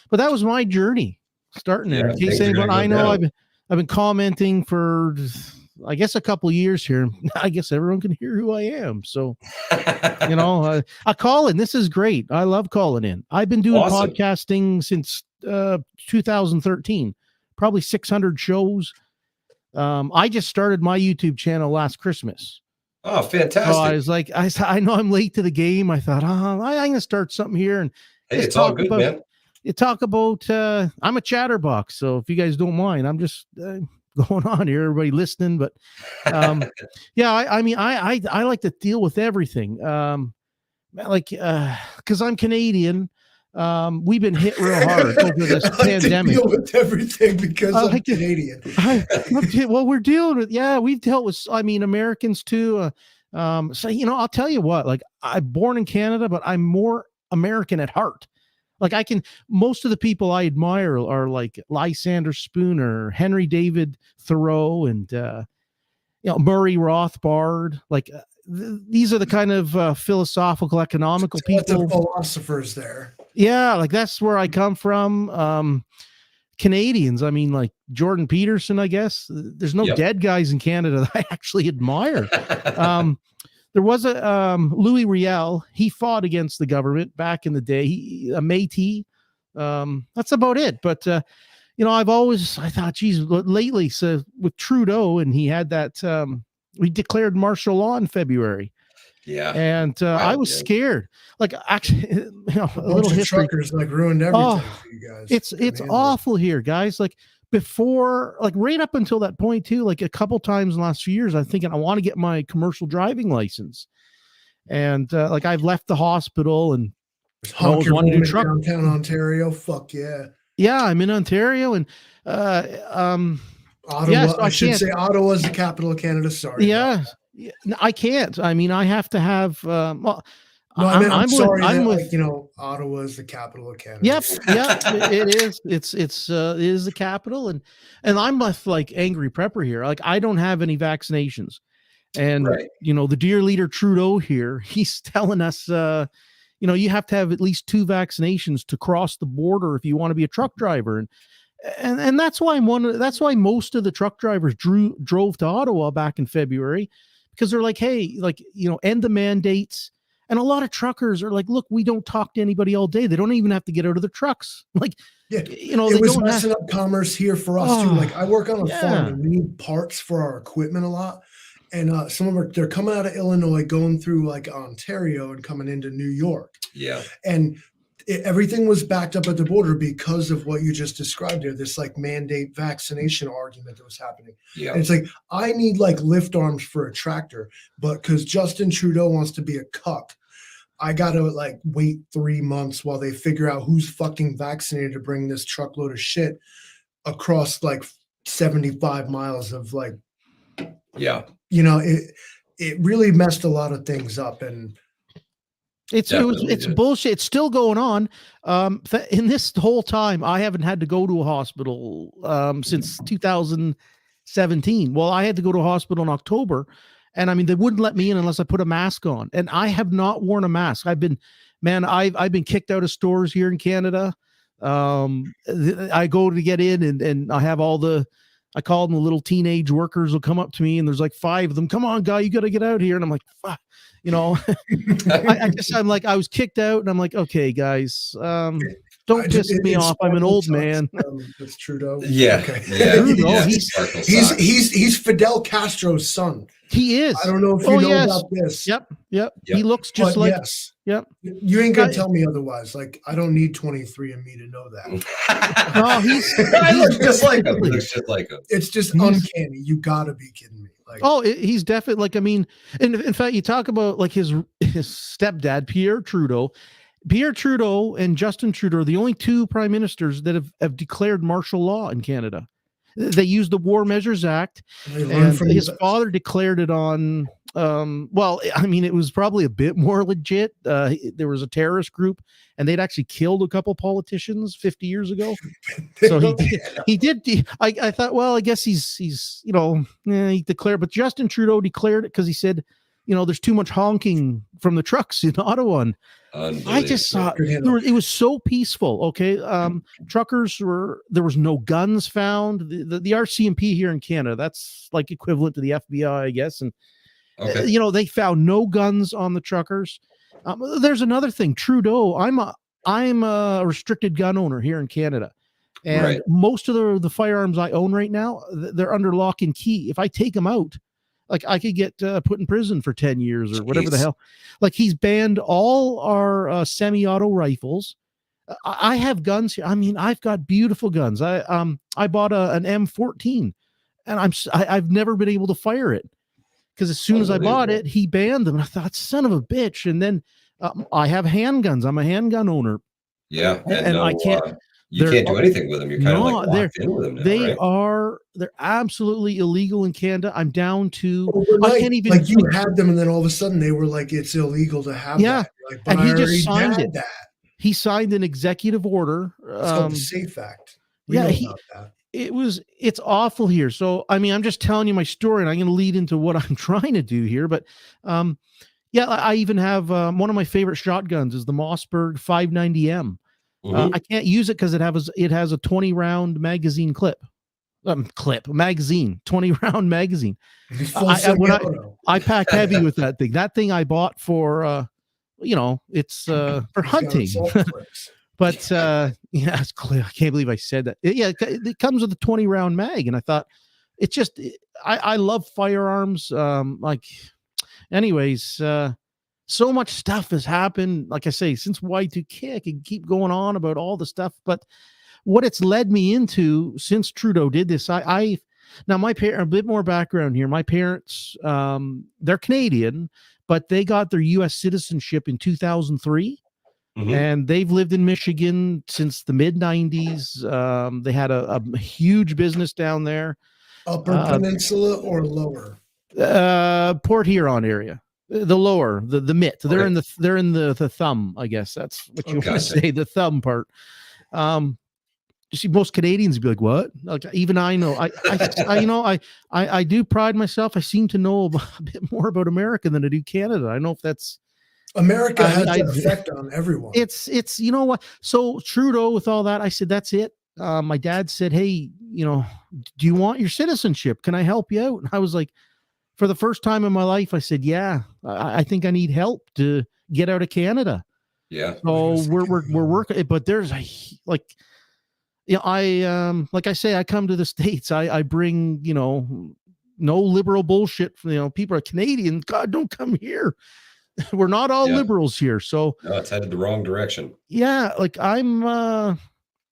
But that was my journey starting there. In case anyone, I know I've been commenting for, I guess, a couple of years here. I guess everyone can hear who I am. So, I call in. This is great. I love calling in. I've been doing podcasting since 2013, probably 600 shows. I just started my YouTube channel last Christmas. Oh, fantastic. So I was like, I know I'm late to the game. I thought, I'm going to start something here. And hey, it's all good, man. You talk about, I'm a chatterbox. So if you guys don't mind, I'm just going on here, everybody listening. But yeah, I like to deal with everything. Because I'm Canadian. We've been hit real hard over this pandemic. Deal with everything because I'm Canadian. Well, we're dealing with, we've dealt with, Americans too. So, I'll tell you what, like I'm born in Canada, but I'm more American at heart. Like most of the people I admire are like Lysander Spooner, Henry David Thoreau, and, Murray Rothbard. Like these are the kind of philosophical, economical Let the people. philosophers there. Yeah, like that's where I come from. Canadians, I mean, like Jordan Peterson, I guess. There's no dead guys in Canada that I actually admire. There was a Louis Riel. He fought against the government back in the day. A Métis. That's about it. But I thought, geez, lately, so with Trudeau, and he had that. We declared martial law in February. Yeah, and I was scared. Like, actually, a little history. Truckers like ruined everything for you guys. It's awful here, guys. Like before, like right up until that point too. Like a couple times in the last few years, I'm thinking I want to get my commercial driving license, and like I've left the hospital and I always wanted to do truck. Downtown Ontario. Fuck yeah. Yeah, I'm in Ontario, and Ottawa. Yes, I should say Ottawa is the capital of Canada. Sorry. Yeah. I can't. I mean, I have to have. No, I'm sorry. with Ottawa is the capital of Canada. Yep. It is. It is the capital, and I'm with like angry prepper here. Like I don't have any vaccinations, and the dear leader Trudeau here, he's telling us, you have to have at least 2 vaccinations to cross the border if you want to be a truck driver, and that's why that's why most of the truck drivers drove to Ottawa back in February. Because they're like, hey, end the mandates. And a lot of truckers are like, look, we don't talk to anybody all day. They don't even have to get out of their trucks. Like, it was messing up commerce here for us too. Like I work on a farm and we need parts for our equipment a lot. And some of them they're coming out of Illinois, going through like Ontario and coming into New York. Yeah. And everything was backed up at the border because of what you just described there, this like mandate vaccination argument that was happening. Yeah. And it's like, I need like lift arms for a tractor, but because Justin Trudeau wants to be a cuck, I got to like wait 3 months while they figure out who's fucking vaccinated to bring this truckload of shit across like 75 miles of like, it really messed a lot of things up. And it's bullshit. It's still going on. In this whole time, I haven't had to go to a hospital since 2017. Well, I had to go to a hospital in October, and I mean they wouldn't let me in unless I put a mask on. And I have not worn a mask. I've been kicked out of stores here in Canada. I go to get in, and I have I call them the little teenage workers will come up to me, and there's like 5 of them. Come on, guy, you got to get out here. And I'm like, fuck. I was kicked out, and I'm like, okay, guys, don't piss me off. I'm an old man. It's Trudeau. Yeah. Okay. Yeah. Trudeau, he's Fidel Castro's son. He is. I don't know if you know about this. Yep. He looks just like. Yes. Yep. You ain't gonna tell me otherwise. Like I don't need 23andMe to know that. No, he looks just like him. Looks just like him. It's just uncanny. You gotta be kidding me. Like, he's definitely like. I mean, in fact, you talk about like his stepdad, Pierre Trudeau. Pierre Trudeau and Justin Trudeau are the only 2 prime ministers that have declared martial law in Canada. They used the War Measures Act, and his father declared it on. Well, I mean, it was probably a bit more legit. There was a terrorist group, and they'd actually killed a couple politicians 50 years ago. So he did. I thought, well, I guess he's he declared, but Justin Trudeau declared it because he said, there's too much honking from the trucks in Ottawa. And I just saw it was so peaceful. Okay. Truckers there was no guns found. The RCMP here in Canada, that's like equivalent to the FBI, I guess. And, they found no guns on the truckers. There's another thing. Trudeau, I'm a restricted gun owner here in Canada. And most of the firearms I own right now, they're under lock and key. If I take them out, like I could get put in prison for 10 years or whatever the hell. Like he's banned all our semi-auto rifles. I have guns here. I mean, I've got beautiful guns. I bought an M14, and I've never been able to fire it because as soon as I bought it, he banned them. And I thought, son of a bitch. And then I have handguns. I'm a handgun owner. Yeah, and I can't. You can't do anything with them. You're kind of like locked in with them now, they're absolutely illegal in Canada. I'm down to I can't even like you had them, and then all of a sudden they were like, it's illegal to have that. Like, and he just signed it. He signed an executive order. It's called the SAFE Act. it's awful here. So I mean, I'm just telling you my story, and I'm going to lead into what I'm trying to do here. But yeah, I even have one of my favorite shotguns is the Mossberg 590M. I can't use it because it has a 20 round magazine magazine, 20 round magazine. I pack heavy with that thing. That thing I bought for it's for hunting. But yeah, it's clear. I can't believe I said that. It comes with a 20 round mag, and I thought it's just I love firearms. Anyways, so much stuff has happened. Like I say, since Y2K, I can keep going on about all the stuff, but what it's led me into since Trudeau did this, now my parents, a bit more background here. My parents, they're Canadian, but they got their U.S. citizenship in 2003. And they've lived in Michigan since the mid 90s. They had a huge business down there. Upper Peninsula or lower? Port Huron area. The lower, the mitt. They're in the thumb, I guess. That's what you want to say, the thumb part. You see, most Canadians be like, "What?" Like, even I know. I do pride myself. I seem to know a bit more about America than I do Canada. I don't know if that's America has an effect on everyone. It's you know what? So Trudeau, with all that, I said, "That's it." My dad said, "Hey, do you want your citizenship? Can I help you out?" And I was like, for the first time in my life, I said, "Yeah, I think I need help to get out of Canada." Yeah. So we're working, but there's like I say, I come to the States. I bring no liberal bullshit. People are Canadian. God, don't come here. We're not all liberals here. So no, it's headed the wrong direction. Yeah, like I'm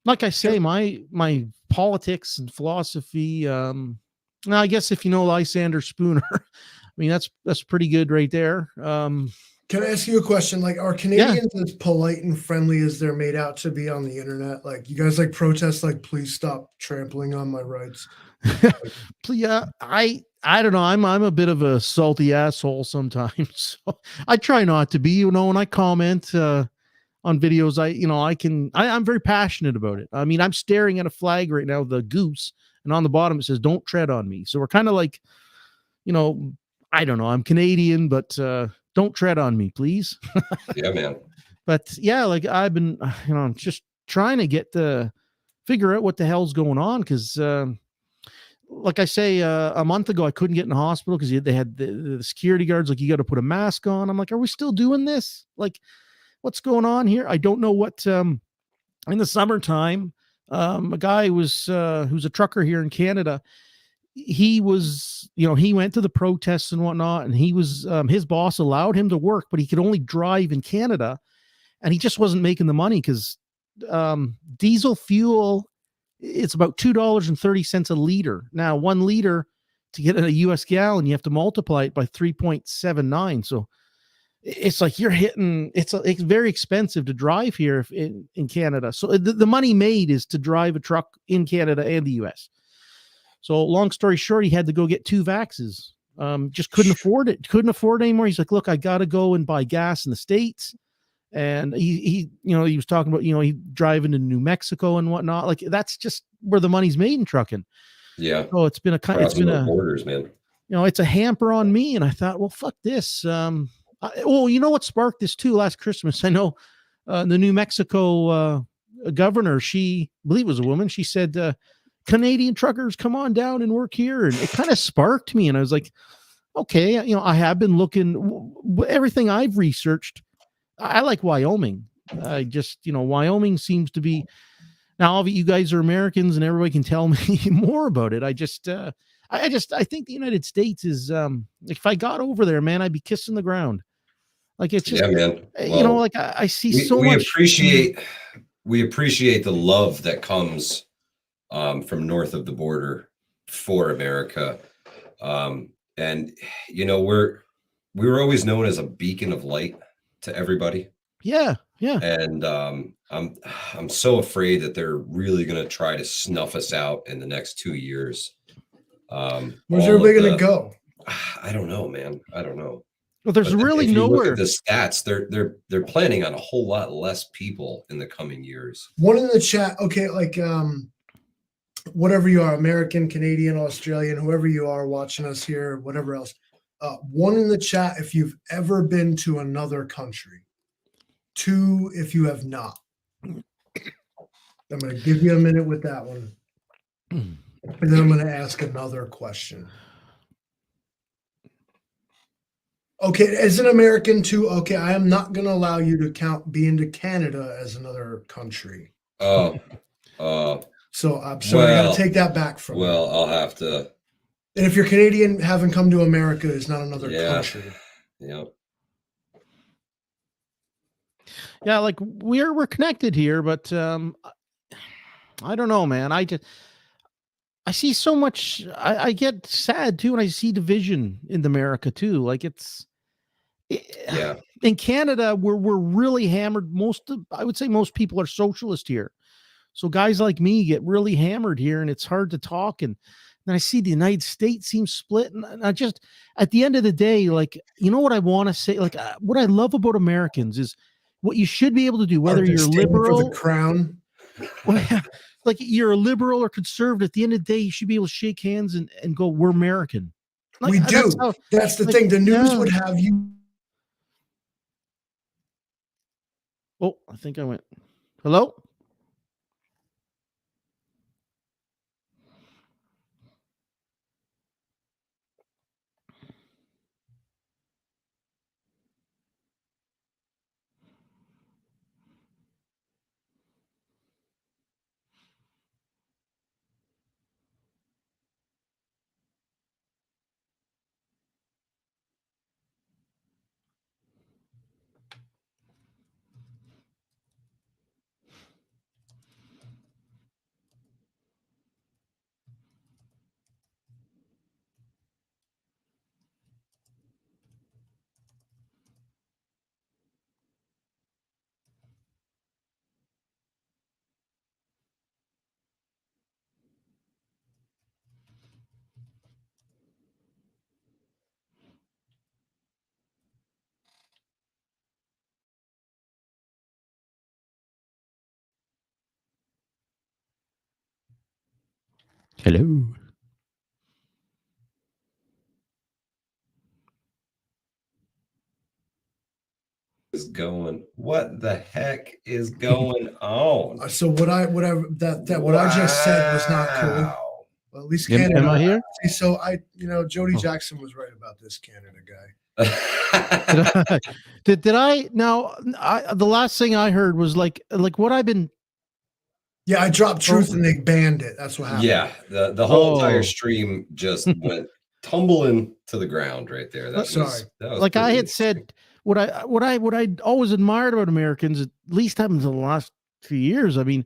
like I say, my politics and philosophy. Now I guess if you know Lysander Spooner, I mean that's pretty good right there. Can I ask you a question? Like, are Canadians as polite and friendly as they're made out to be on the internet? Like, you guys like protest, like, please stop trampling on my rights. Yeah, I don't know. I'm a bit of a salty asshole sometimes. So I try not to be. When I comment on videos, I'm very passionate about it. I mean, I'm staring at a flag right now, the goose, and on the bottom it says "Don't tread on me." So we're kind of like, I don't know. I'm Canadian, but don't tread on me, please. Yeah, man. But yeah, like I've been, I'm just trying to get to figure out what the hell's going on because. Like I say, a month ago, I couldn't get in the hospital because they had the security guards like, you got to put a mask on. I'm like, are we still doing this? Like, what's going on here? I don't know what. In the summertime, a guy who's a trucker here in Canada. He was, he went to the protests and whatnot, and he was his boss allowed him to work, but he could only drive in Canada, and he just wasn't making the money because diesel fuel. It's about $2.30 a liter. Now, 1 liter to get a US gallon, you have to multiply it by 3.79. So it's like you're hitting, it's very expensive to drive here in Canada. So the money made is to drive a truck in Canada and the US. So long story short, he had to go get 2 vaxes. Just couldn't afford it. Couldn't afford it anymore. He's like, look, I got to go and buy gas in the States. And he was talking about, he driving to New Mexico and whatnot. Like, that's just where the money's made in trucking. Yeah. So it's been borders, man. It's a hamper on me. And I thought, well, fuck this. What sparked this too? Last Christmas, I know the New Mexico governor, I believe it was a woman. She said, Canadian truckers, come on down and work here. And it kind of sparked me. And I was like, okay, I have been looking, everything I've researched. I like Wyoming. I just, Wyoming seems to be, now all of you guys are Americans and everybody can tell me more about it. I think the United States is, if I got over there, man, I'd be kissing the ground. Like, it's just, man. Well, like I see so much. We appreciate the love that comes from north of the border for America. And, we were always known as a beacon of light to everybody. Yeah. And I'm so afraid that they're really going to try to snuff us out in the next 2 years. Where's everybody going to go? I don't know, man. I don't know. Well, there's really nowhere. Look at the stats. They're planning on a whole lot less people in the coming years. One in the chat. Okay, like whatever you are, American, Canadian, Australian, whoever you are watching us here, whatever else. One in the chat if you've ever been to another country. 2 if you have not. I'm going to give you a minute with that one. And then I'm going to ask another question. Okay, as an American too, okay, I am not going to allow you to count being to Canada as another country. Oh. So I'm sorry, I got to take that back from you. Well, I'll have to. And if you're Canadian, having come to America is not another country. Yep. Yeah, like we're connected here, but I don't know, man. I see so much. I get sad too, and I see division in America too. Like in Canada, we're really hammered. I would say most people are socialist here, so guys like me get really hammered here, and it's hard to talk. And then I see the United States seems split, and I just at the end of the day, like you know what I want to say, like what I love about Americans is what you should be able to do, whether you're liberal, for the crown. Well, yeah, like you're a liberal or conservative. At the end of the day, you should be able to shake hands and go, "We're American." Like, we do. That's the thing. The news would have you. Oh, I think I went. Hello? Hello. Is going. What the heck is going on? So what I just said was not cool. Well, at least Canada. Am I here? So Jody Jackson was right about this Canada guy. did I? Now, the last thing I heard was like what I've been. Yeah, I dropped truth and they banned it. That's what happened. Yeah, the whole entire stream just went tumbling to the ground right there. That was like I had said. What I always admired about Americans, at least happens in the last few years. I mean,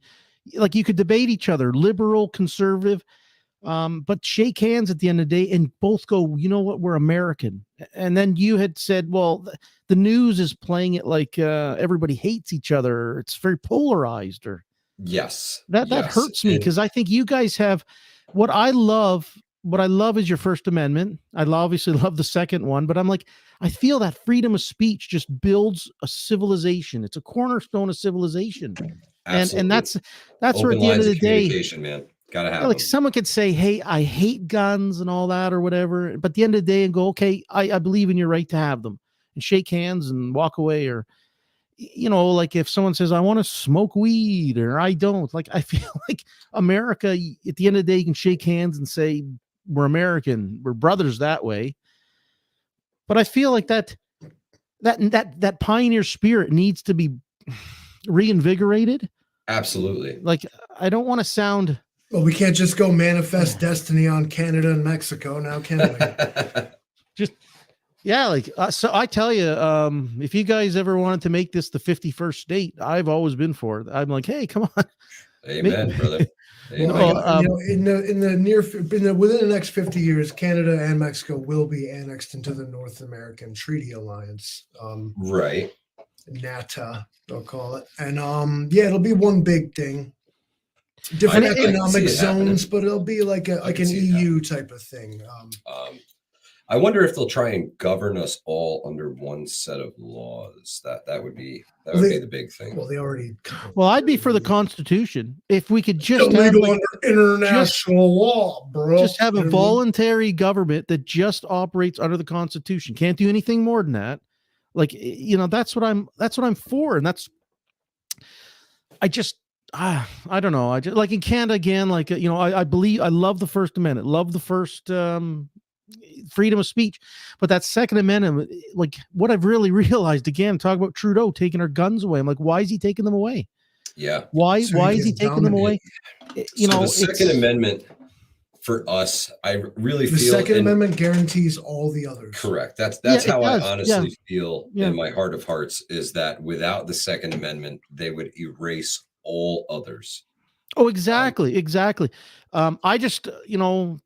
like you could debate each other, liberal, conservative, but shake hands at the end of the day and both go, you know what, we're American. And then you had said, well, the news is playing it like everybody hates each other. It's very polarized. Or yes, that hurts me because I think you guys have what I love. What I love is your First Amendment. I obviously love the second one, but I'm like, I feel that freedom of speech just builds a civilization. It's a cornerstone of civilization. And that's Open where at the end of the day, man, gotta have like them. someone could say, hey, I hate guns and all that or whatever. But at the end of the day and go, okay, I believe in your right to have them and shake hands and walk away. Or, like if someone says, I want to smoke weed or I don't, like, I feel like America, at the end of the day, you can shake hands and say, we're American, we're brothers that way. But I feel like that pioneer spirit needs to be reinvigorated. Absolutely. Like, I don't want to sound. Well, we can't just go manifest destiny on Canada and Mexico now, can we? So I tell you, if you guys ever wanted to make this the 51st state, I've always been for it. I'm like, hey, come on. Amen, brother. Within the next 50 years, Canada and Mexico will be annexed into the North American Treaty Alliance. Right. NATA, they'll call it. And it'll be one big thing. Different economic zones, but it'll be like an EU type of thing. I wonder if they'll try and govern us all under one set of laws. That would be the big thing. Well, they already. Well, I'd be for the Constitution if we could just have illegal like, under international law, bro. just have You a know what I mean? voluntary government that just operates under the Constitution. Can't do anything more than that. Like, you know, that's what I'm for, and I don't know. I just like in Canada again. Like, you know, I believe I love the First Amendment, love the first freedom of speech, but that Second Amendment, like what I've really realized again, talk about Trudeau taking our guns away. I'm like, why is he taking them away? Yeah. Why So is he taking them away? You know, the Second Amendment for us, I really The feel Second Amendment guarantees all the others. correct. That's Yeah, how it I does. honestly feel Yeah. in my heart of hearts, is that without the Second Amendment, they would erase all others. Oh, exactly. I just, you know,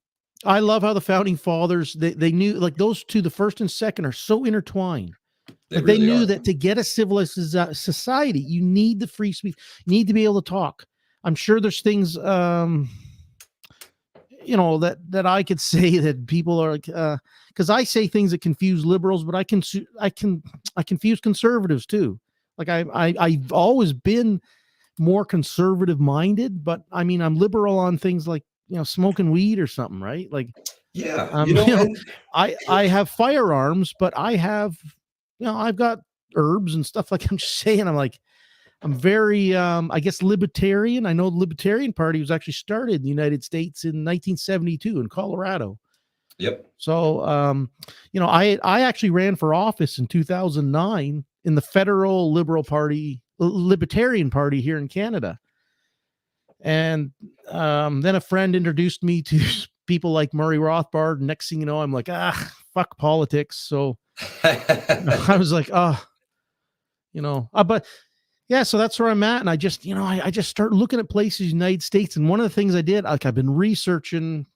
I love how the founding fathers, they knew, like those two, the first and second, are so intertwined. Like they really knew are. that to get a civilized society, you need the free speech. You need to be able to talk. I'm sure there's things, you know, that I could say that people are like, because I say things that confuse liberals, but I confuse conservatives too. Like I've always been more conservative minded, but I mean, I'm liberal on things like, you know, smoking weed or something, right? Like, Yeah. you know, I have firearms, but I have, you know, I've got herbs and stuff. Like I'm just saying, I'm very, I guess, libertarian. I know the Libertarian Party was actually started in the United States in 1972 in Colorado. Yep. So, you know, I actually ran for office in 2009 in the federal Libertarian Party here in Canada. And then a friend introduced me to people like Murray Rothbard. Next thing you know, I'm like, fuck politics. So I was like, you know, but yeah, so that's where I'm at. And I just, you know, I just start looking at places in the United States. And one of the things I did, like I've been researching,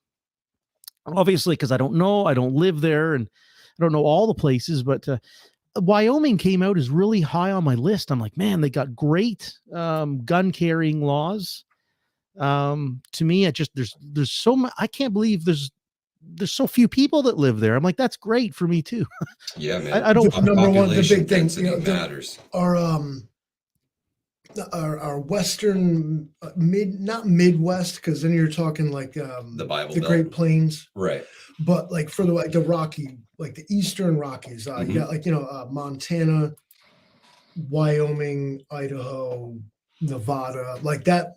obviously, because I don't live there and I don't know all the places, but Wyoming came out as really high on my list. I'm like, man, they got great gun carrying laws. To me, it just, there's so much, I can't believe there's so few people that live there. I'm like, that's great for me too. Yeah, man. I don't, number one, the big thing, you know, matters. Our Western not Midwest, because then you're talking like the Bible the Belt. Great Plains, right? But like for the Rocky, like the Eastern Rockies, you got like, you know, Montana, Wyoming, Idaho, Nevada, like that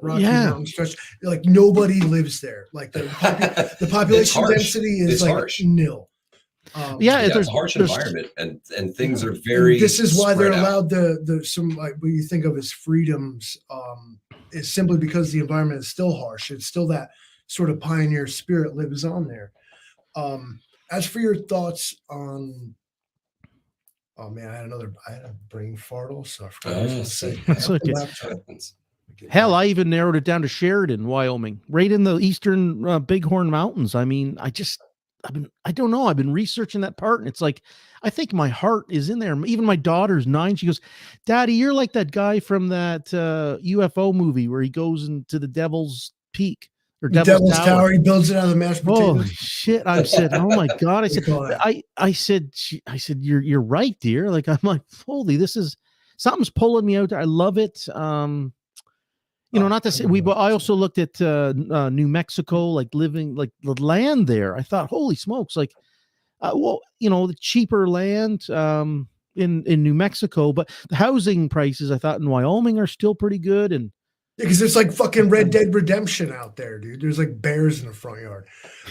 Rocky Mountain stretch. Like nobody lives there. Like the population density is like harsh. Nil. There's a harsh environment, and things are very. And this is why they're allowed out. some like what you think of as freedoms. Is simply because the environment is still harsh. It's still that sort of pioneer spirit lives on there. As for your thoughts on, oh man, I had a brain fart also. I forgot what I was going to say. That's okay. Hell, I even narrowed it down to Sheridan, Wyoming, right in the eastern Bighorn Mountains. I mean, I don't know. I've been researching that part, and it's like, I think my heart is in there. Even my daughter's 9. She goes, "Daddy, you're like that guy from that UFO movie where he goes into the Devil's Peak or Devil's Tower. He builds it out of the mashed potatoes." Holy shit! I said, "Oh my god!" I said, "You're right, dear." Like I'm like, "Holy, this is something's pulling me out there." I love it. You know, not to say I also looked at New Mexico, like living like the land there. I thought, holy smokes, like, well, you know, the cheaper land in New Mexico, but the housing prices I thought in Wyoming are still pretty good. And because it's like fucking Red Dead Redemption out there, dude. There's like bears in the front yard.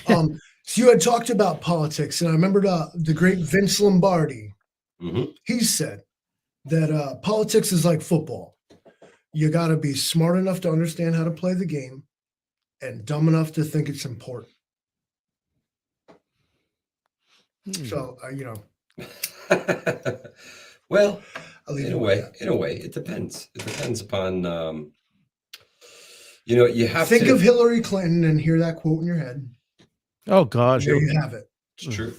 So you had talked about politics, and I remember the great Vince Lombardi. Mm-hmm. He said that politics is like football. You got to be smart enough to understand how to play the game and dumb enough to think it's important. So, you know. Well, in a way, it depends. It depends upon, you know, you have to think of Hillary Clinton and hear that quote in your head. Oh, God. There you have it. It's true.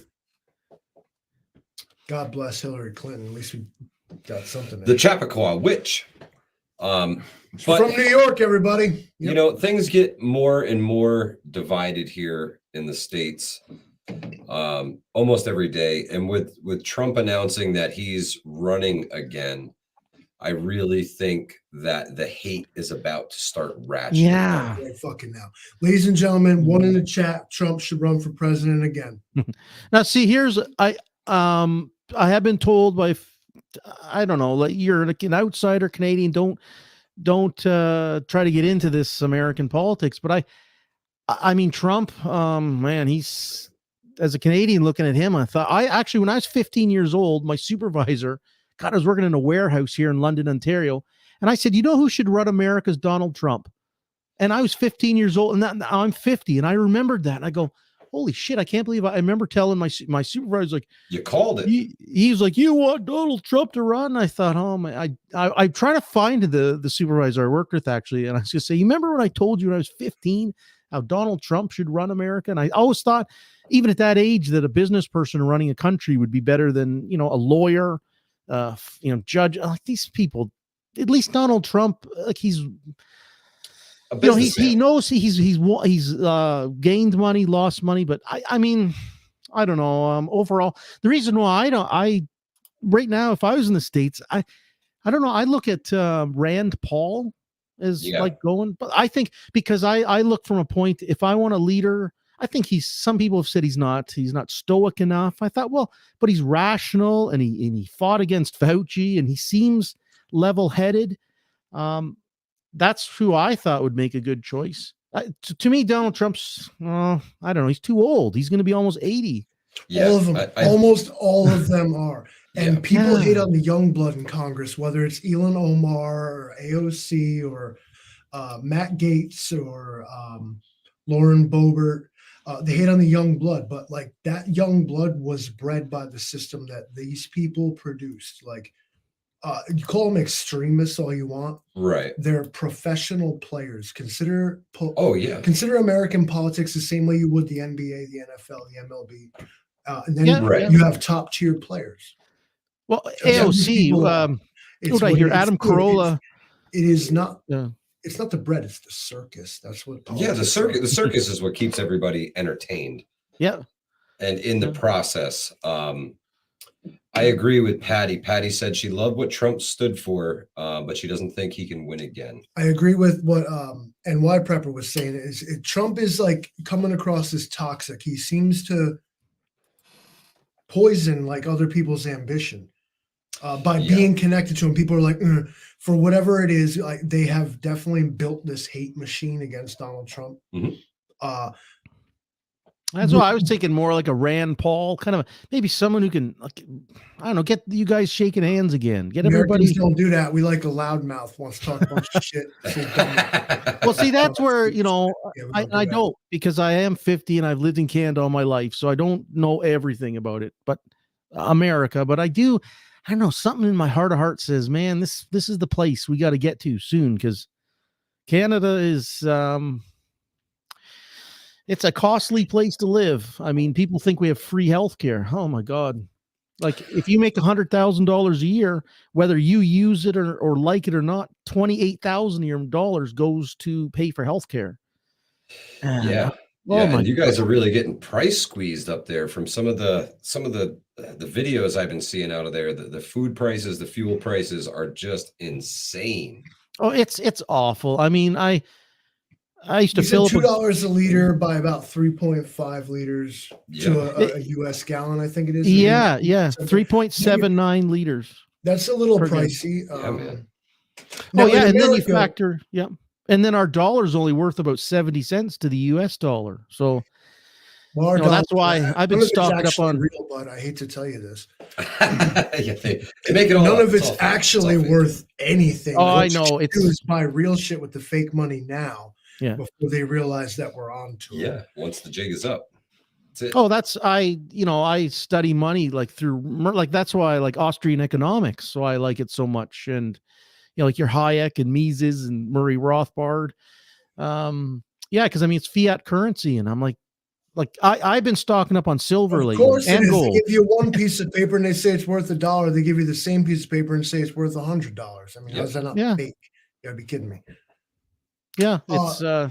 God bless Hillary Clinton. At least we got something. The Chappaqua Witch. But, from New York, everybody. You know, things get more and more divided here in the States. almost every day. And with Trump announcing that he's running again, I really think that the hate is about to start ratcheting. Yeah. Right fucking now. Ladies and gentlemen, one in the chat, Trump should run for president again. Now, see, here's I have been told by I don't know, like you're an outsider Canadian. Don't try to get into this American politics. But I mean, Trump, man, he's as a Canadian looking at him. I thought when I was 15 years old, my supervisor, God, I was working in a warehouse here in London, Ontario, and I said, you know who should run America's Donald Trump? And I was 15 years old, and I'm 50, and I remembered that, and I go, holy shit, I can't believe I remember telling my supervisor, like, you called it. He's like, you want Donald Trump to run? And I thought, oh my, I'm trying to find the supervisor I worked with actually, and I was gonna say, you remember when I told you when I was 15 how Donald Trump should run America? And I always thought, even at that age, that a business person running a country would be better than a lawyer, judge. Like these people, at least Donald Trump, like he knows he's gained money, lost money, but I mean, I don't know. Overall, the reason why I right now, if I was in the States, I don't know. I look at Rand Paul as like going, but I think because I look from a point, if I want a leader, I think some people have said he's not stoic enough. I thought, well, but he's rational and he fought against Fauci and he seems level-headed. That's who I thought would make a good choice. To me, Donald Trump's, I don't know, he's too old. He's going to be almost 80. Yeah, all of them, almost all of them are. And people hate on the young blood in Congress, whether it's Elon Omar or AOC or Matt Gaetz or Lauren Boebert. They hate on the young blood, but like that young blood was bred by the system that these people produced. Like, you call them extremists all you want. Right. They're professional players. Consider American politics the same way you would the NBA, the NFL, the MLB. And then you have top tier players. Well, AOC, what I hear, Adam Carolla. It is not. It's not the bread; it's the circus. That's what. The circus. The circus is what keeps everybody entertained. Yeah. And in the process, I agree with Patty. Patty said she loved what Trump stood for, but she doesn't think he can win again. I agree with what NY Prepper was saying. Trump is like coming across as toxic. He seems to poison like other people's ambition by being connected to him. People are like, for whatever it is, like they have definitely built this hate machine against Donald Trump. Mm-hmm. That's why I was thinking more like a Rand Paul, kind of maybe someone who can, like, I don't know, get you guys shaking hands again. Get everybody. Don't do that. We like a loudmouth wants to talk a bunch of shit. Well, see, that's where I don't, because I am 50 and I've lived in Canada all my life, so I don't know everything about it, but America. But I do. I don't know, something in my heart of hearts says, man, this is the place we got to get to soon, because Canada is. It's a costly place to live. I mean, people think we have free healthcare. Oh my God. Like if you make $100,000 a year, whether you use it or like it or not, $28,000 of your dollars goes to pay for healthcare. And you guys are really getting price squeezed up there from some of the videos I've been seeing out of there. The food prices, the fuel prices are just insane. Oh, it's awful. I mean, I used to fill up $2 a liter by about 3.5 liters to a U.S. gallon, I think it is. 3.79 liters. That's a little pricey. Man. And then you factor, and then our dollar's only worth about 70 cents to the U.S. dollar. So that's why I've been stocking up on. Real, but I hate to tell you this. They make it all. None of it's actually worth anything. Oh, I know. It's buy real shit with the fake money now. Yeah. Before they realize that we're on to it. Yeah. Once the jig is up. That's it. Oh, I study money that's why I like Austrian economics. So I like it so much. And, like your Hayek and Mises and Murray Rothbard. Because I mean, it's fiat currency. And I'm like I've been stocking up on silver lately. Of course, and gold. They give you one piece of paper and they say it's worth $1. They give you the same piece of paper and say it's worth $100. I mean, how's that not fake? You gotta be kidding me. Yeah, it's. I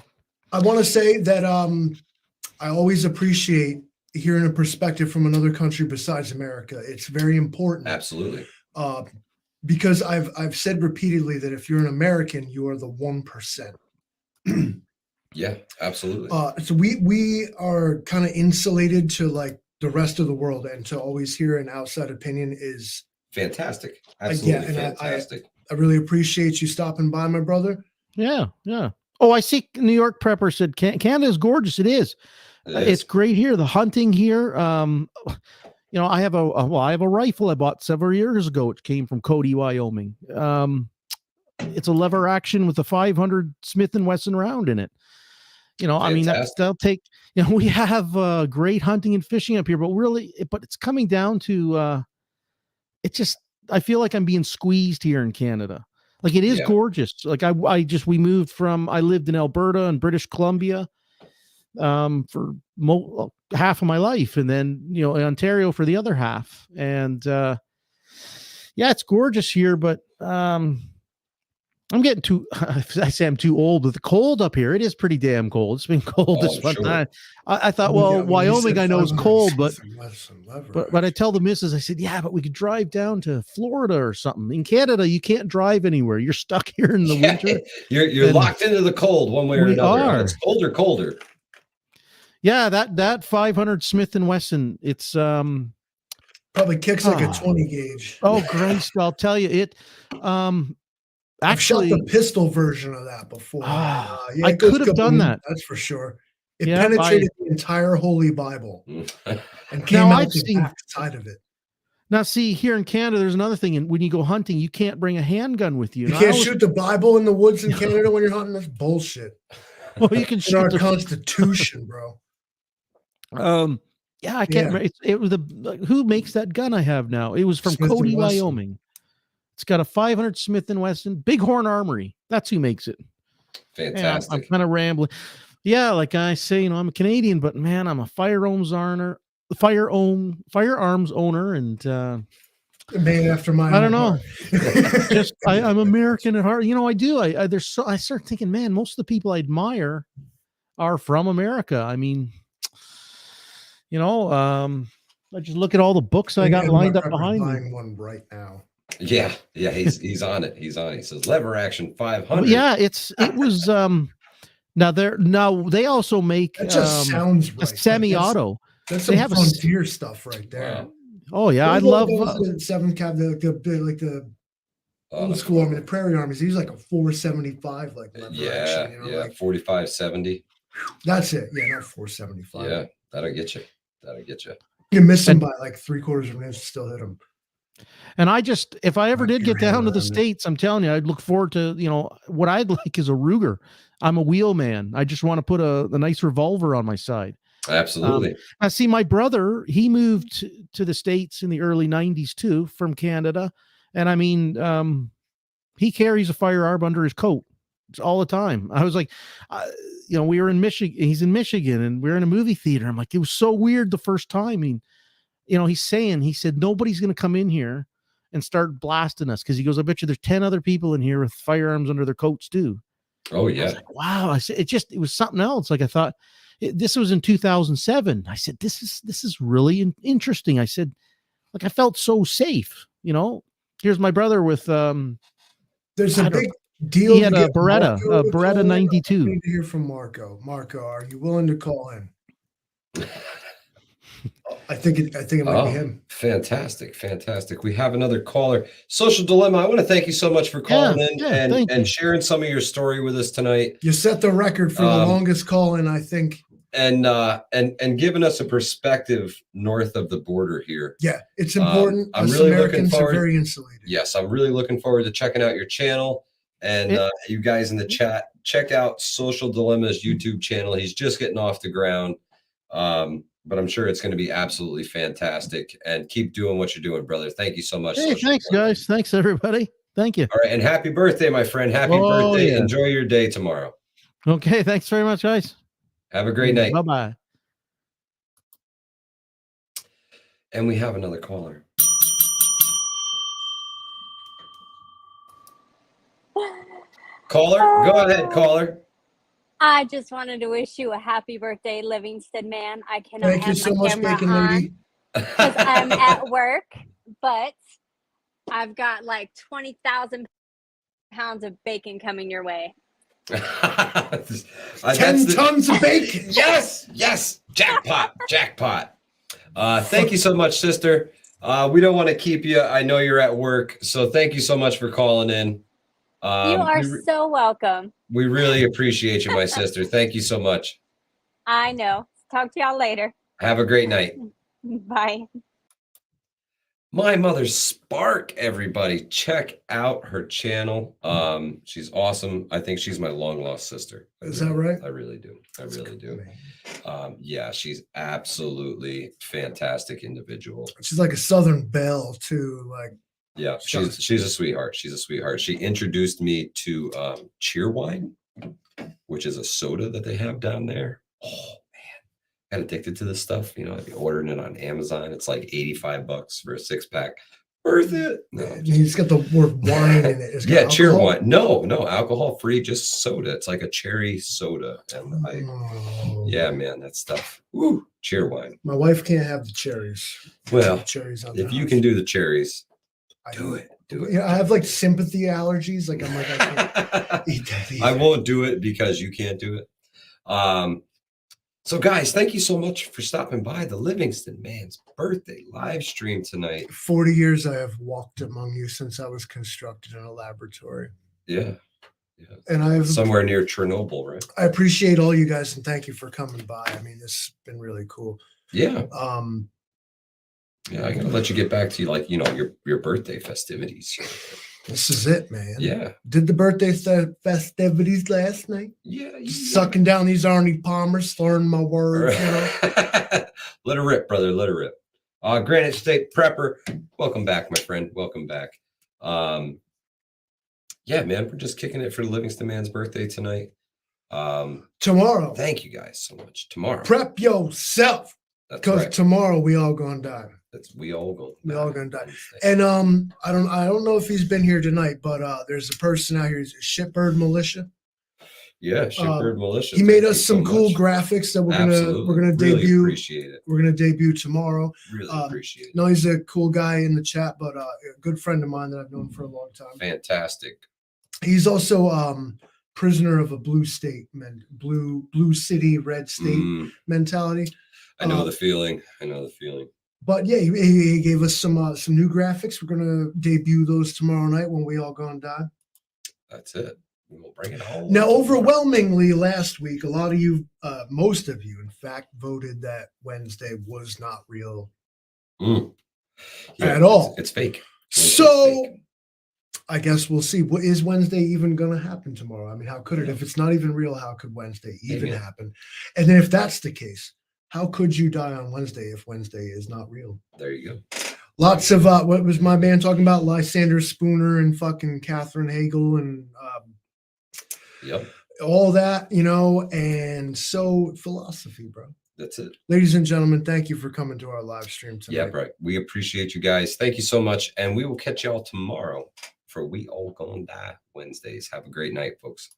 want to say that I always appreciate hearing a perspective from another country besides America. It's very important. Absolutely. Because I've said repeatedly that if you're an American, you are the 1%. Yeah, absolutely. So we are kind of insulated to like the rest of the world, and to always hear an outside opinion is fantastic. Absolutely fantastic. I really appreciate you stopping by, my brother. Yeah, yeah. Oh, I see. New York Prepper said Canada is gorgeous. It is. It's great here. The hunting here. You know, I have a rifle I bought several years ago. It came from Cody, Wyoming. It's a lever action with a 500 Smith & Wesson round in it. You know, fantastic. I mean, that'll take. You know, we have great hunting and fishing up here, but it's coming down to. I feel like I'm being squeezed here in Canada. Like it is gorgeous. Like I lived in Alberta and British Columbia for half of my life, and then in Ontario for the other half. And it's gorgeous here, but I'm getting too. I say I'm too old with the cold up here. It is pretty damn cold. It's been cold this one time. I thought, Wyoming I know is cold, but I tell the missus, I said, but we could drive down to Florida or something. In Canada, you can't drive anywhere. You're stuck here in the winter. You're locked into the cold one way or another. It's colder. Yeah, that 500 Smith & Wesson, it's probably kicks like a 20 gauge. Oh, Christ, I'll tell you it. Actually, I've shot the pistol version of that before. I could have done that. That's for sure. It penetrated the entire Holy Bible and came out the back side of it. Now, see, here in Canada, there's another thing. And when you go hunting, you can't bring a handgun with you. You can't shoot the Bible in the woods in Canada when you're hunting. That's bullshit. Well, you can shoot our Constitution, bro. I can't remember. It was who makes that gun I have now? It was from Cody, Wyoming. It's got a 500 Smith & Wesson, Bighorn Armory. That's who makes it. Fantastic. I'm kind of rambling. Yeah, like I say, I'm a Canadian, but man, I'm a firearms owner, and man after my I don't know. I'm American at heart. I do. I start thinking, man, most of the people I admire are from America. I mean, I just look at all the books I got lined up behind me. Buying one right now. Yeah, he's on it. He says lever action 500. Yeah, it was now they also make that just sounds right. A semi-auto. That's some frontier stuff right there. Wow. Oh yeah, I love the 7th Cav, the old school army, the Prairie Armies. He's like a 475, like lever action, like 4570. That's it. Yeah, not 475. Yeah, that'll get you. You miss him by like 3/4 of an inch, still hit him. And if I ever did get down to the States, I'm telling you, I'd look forward to, what I'd like is a Ruger. I'm a wheel man. I just want to put a nice revolver on my side. Absolutely. I see my brother, he moved to the States in the early 90s too, from Canada. And I mean, he carries a firearm under his coat all the time. I was like, we were in Michigan, he's in Michigan, and we're in a movie theater. I'm like, it was so weird the first time. I mean, he said, nobody's going to come in here and start blasting us. Cause he goes, I bet you there's 10 other people in here with firearms under their coats too. Oh yeah. I was like, wow. I said, it was something else. Like I thought this was in 2007. I said, this is really interesting. I said, like, I felt so safe, here's my brother with, there's a big deal. He had a Beretta 92. I need to hear from Marco. Marco, are you willing to call in? I think it might be him. Fantastic. We have another caller. Social Dilemma, I want to thank you so much for calling in and sharing some of your story with us tonight. You set the record for the longest call in, I think. And giving us a perspective north of the border here. Yeah, it's important. I'm really Americans looking forward. Are very insulated. Yes, I'm really looking forward to checking out your channel. And you guys in the chat, check out Social Dilemma's YouTube channel. He's just getting off the ground. But I'm sure it's going to be absolutely fantastic. And keep doing what you're doing, brother. Thank you so much. Hey, thanks, guys. Thanks, everybody. Thank you. All right. And happy birthday, my friend. Happy birthday. Yeah. Enjoy your day tomorrow. Okay. Thanks very much, guys. Have a great night. Bye-bye. And we have another caller. Caller, go ahead, caller. I just wanted to wish you a happy birthday, Livingston man. I cannot Thank you have so my much, camera Bacon on Lady. because I'm at work, but I've got like 20,000 pounds of bacon coming your way. 10 tons of bacon. Yes, jackpot. Thank you so much, sister. We don't want to keep you. I know you're at work, so thank you so much for calling in. You are so welcome. We really appreciate you, my sister. Thank you so much. I know. Talk to y'all later. Have a great night. Bye. My Mother Spark, everybody. Check out her channel. She's awesome. I think she's my long lost sister. Is that right? I really do. Yeah, she's absolutely fantastic individual. She's like a Southern belle too. Like, yeah, she's a sweetheart. She's a sweetheart. She introduced me to Cheerwine, which is a soda that they have down there. Oh man, got addicted to this stuff. You know, I'd be ordering it on Amazon. It's like $85 for a 6-pack. Worth it. No, he's got the word wine in it. Yeah, Cheerwine. No, alcohol free, just soda. It's like a cherry soda. And yeah, man, that stuff. Woo, Cheerwine. My wife can't have the cherries. Well, cherries on if you can do the cherries, do it. Yeah, I have like sympathy allergies. Like I'm like, I can't eat that either. I won't do it because you can't do it. So guys, thank you so much for stopping by the Livingston Man's birthday live stream tonight. 40 years I have walked among you since I was constructed in a laboratory. Yeah. And I've somewhere near Chernobyl, right? I appreciate all you guys and thank you for coming by. I mean, this has been really cool. Yeah. Yeah, I gotta let you get back to like, you know, your birthday festivities. This is it, man. Yeah. Did the birthday festivities last night. Yeah. Sucking down these Arnie Palmers, learning my words. You know? Let her rip, brother. Let her rip. Granite State Prepper. Welcome back, my friend. Welcome back. Yeah, man, we're just kicking it for the Livingston Man's birthday tonight. Tomorrow. Thank you guys so much. Tomorrow. Prep yourself. Because tomorrow we all gonna die. We all gonna die. And I don't know if he's been here tonight, but there's a person out here, Shitbird Militia. Yeah, Shitbird Militia. He made us some cool graphics that we're gonna really debut. Appreciate it. We're gonna debut tomorrow. Really appreciate it. No, he's a cool guy in the chat, but a good friend of mine that I've known for a long time. Fantastic. He's also prisoner of a blue state, blue city, red state mentality. I know the feeling. But yeah, he gave us some new graphics. We're gonna debut those tomorrow night when we all gonna die. That's it. We'll bring it home. Now, overwhelmingly last week, a lot of you, most of you, in fact, voted that Wednesday was not real at all. It's fake. So I guess we'll see. What is Wednesday even going to happen tomorrow? I mean, how could it? If it's not even real, how could Wednesday even happen? And then if that's the case, how could you die on Wednesday if Wednesday is not real? There you go. Lots of what was my man talking about? Lysander Spooner and fucking Catherine Hagel and all that, you know, and so philosophy, bro. That's it. Ladies and gentlemen, thank you for coming to our live stream tonight. Yeah, bro. We appreciate you guys. Thank you so much. And we will catch y'all tomorrow for We All Gonna Die Wednesdays. Have a great night, folks.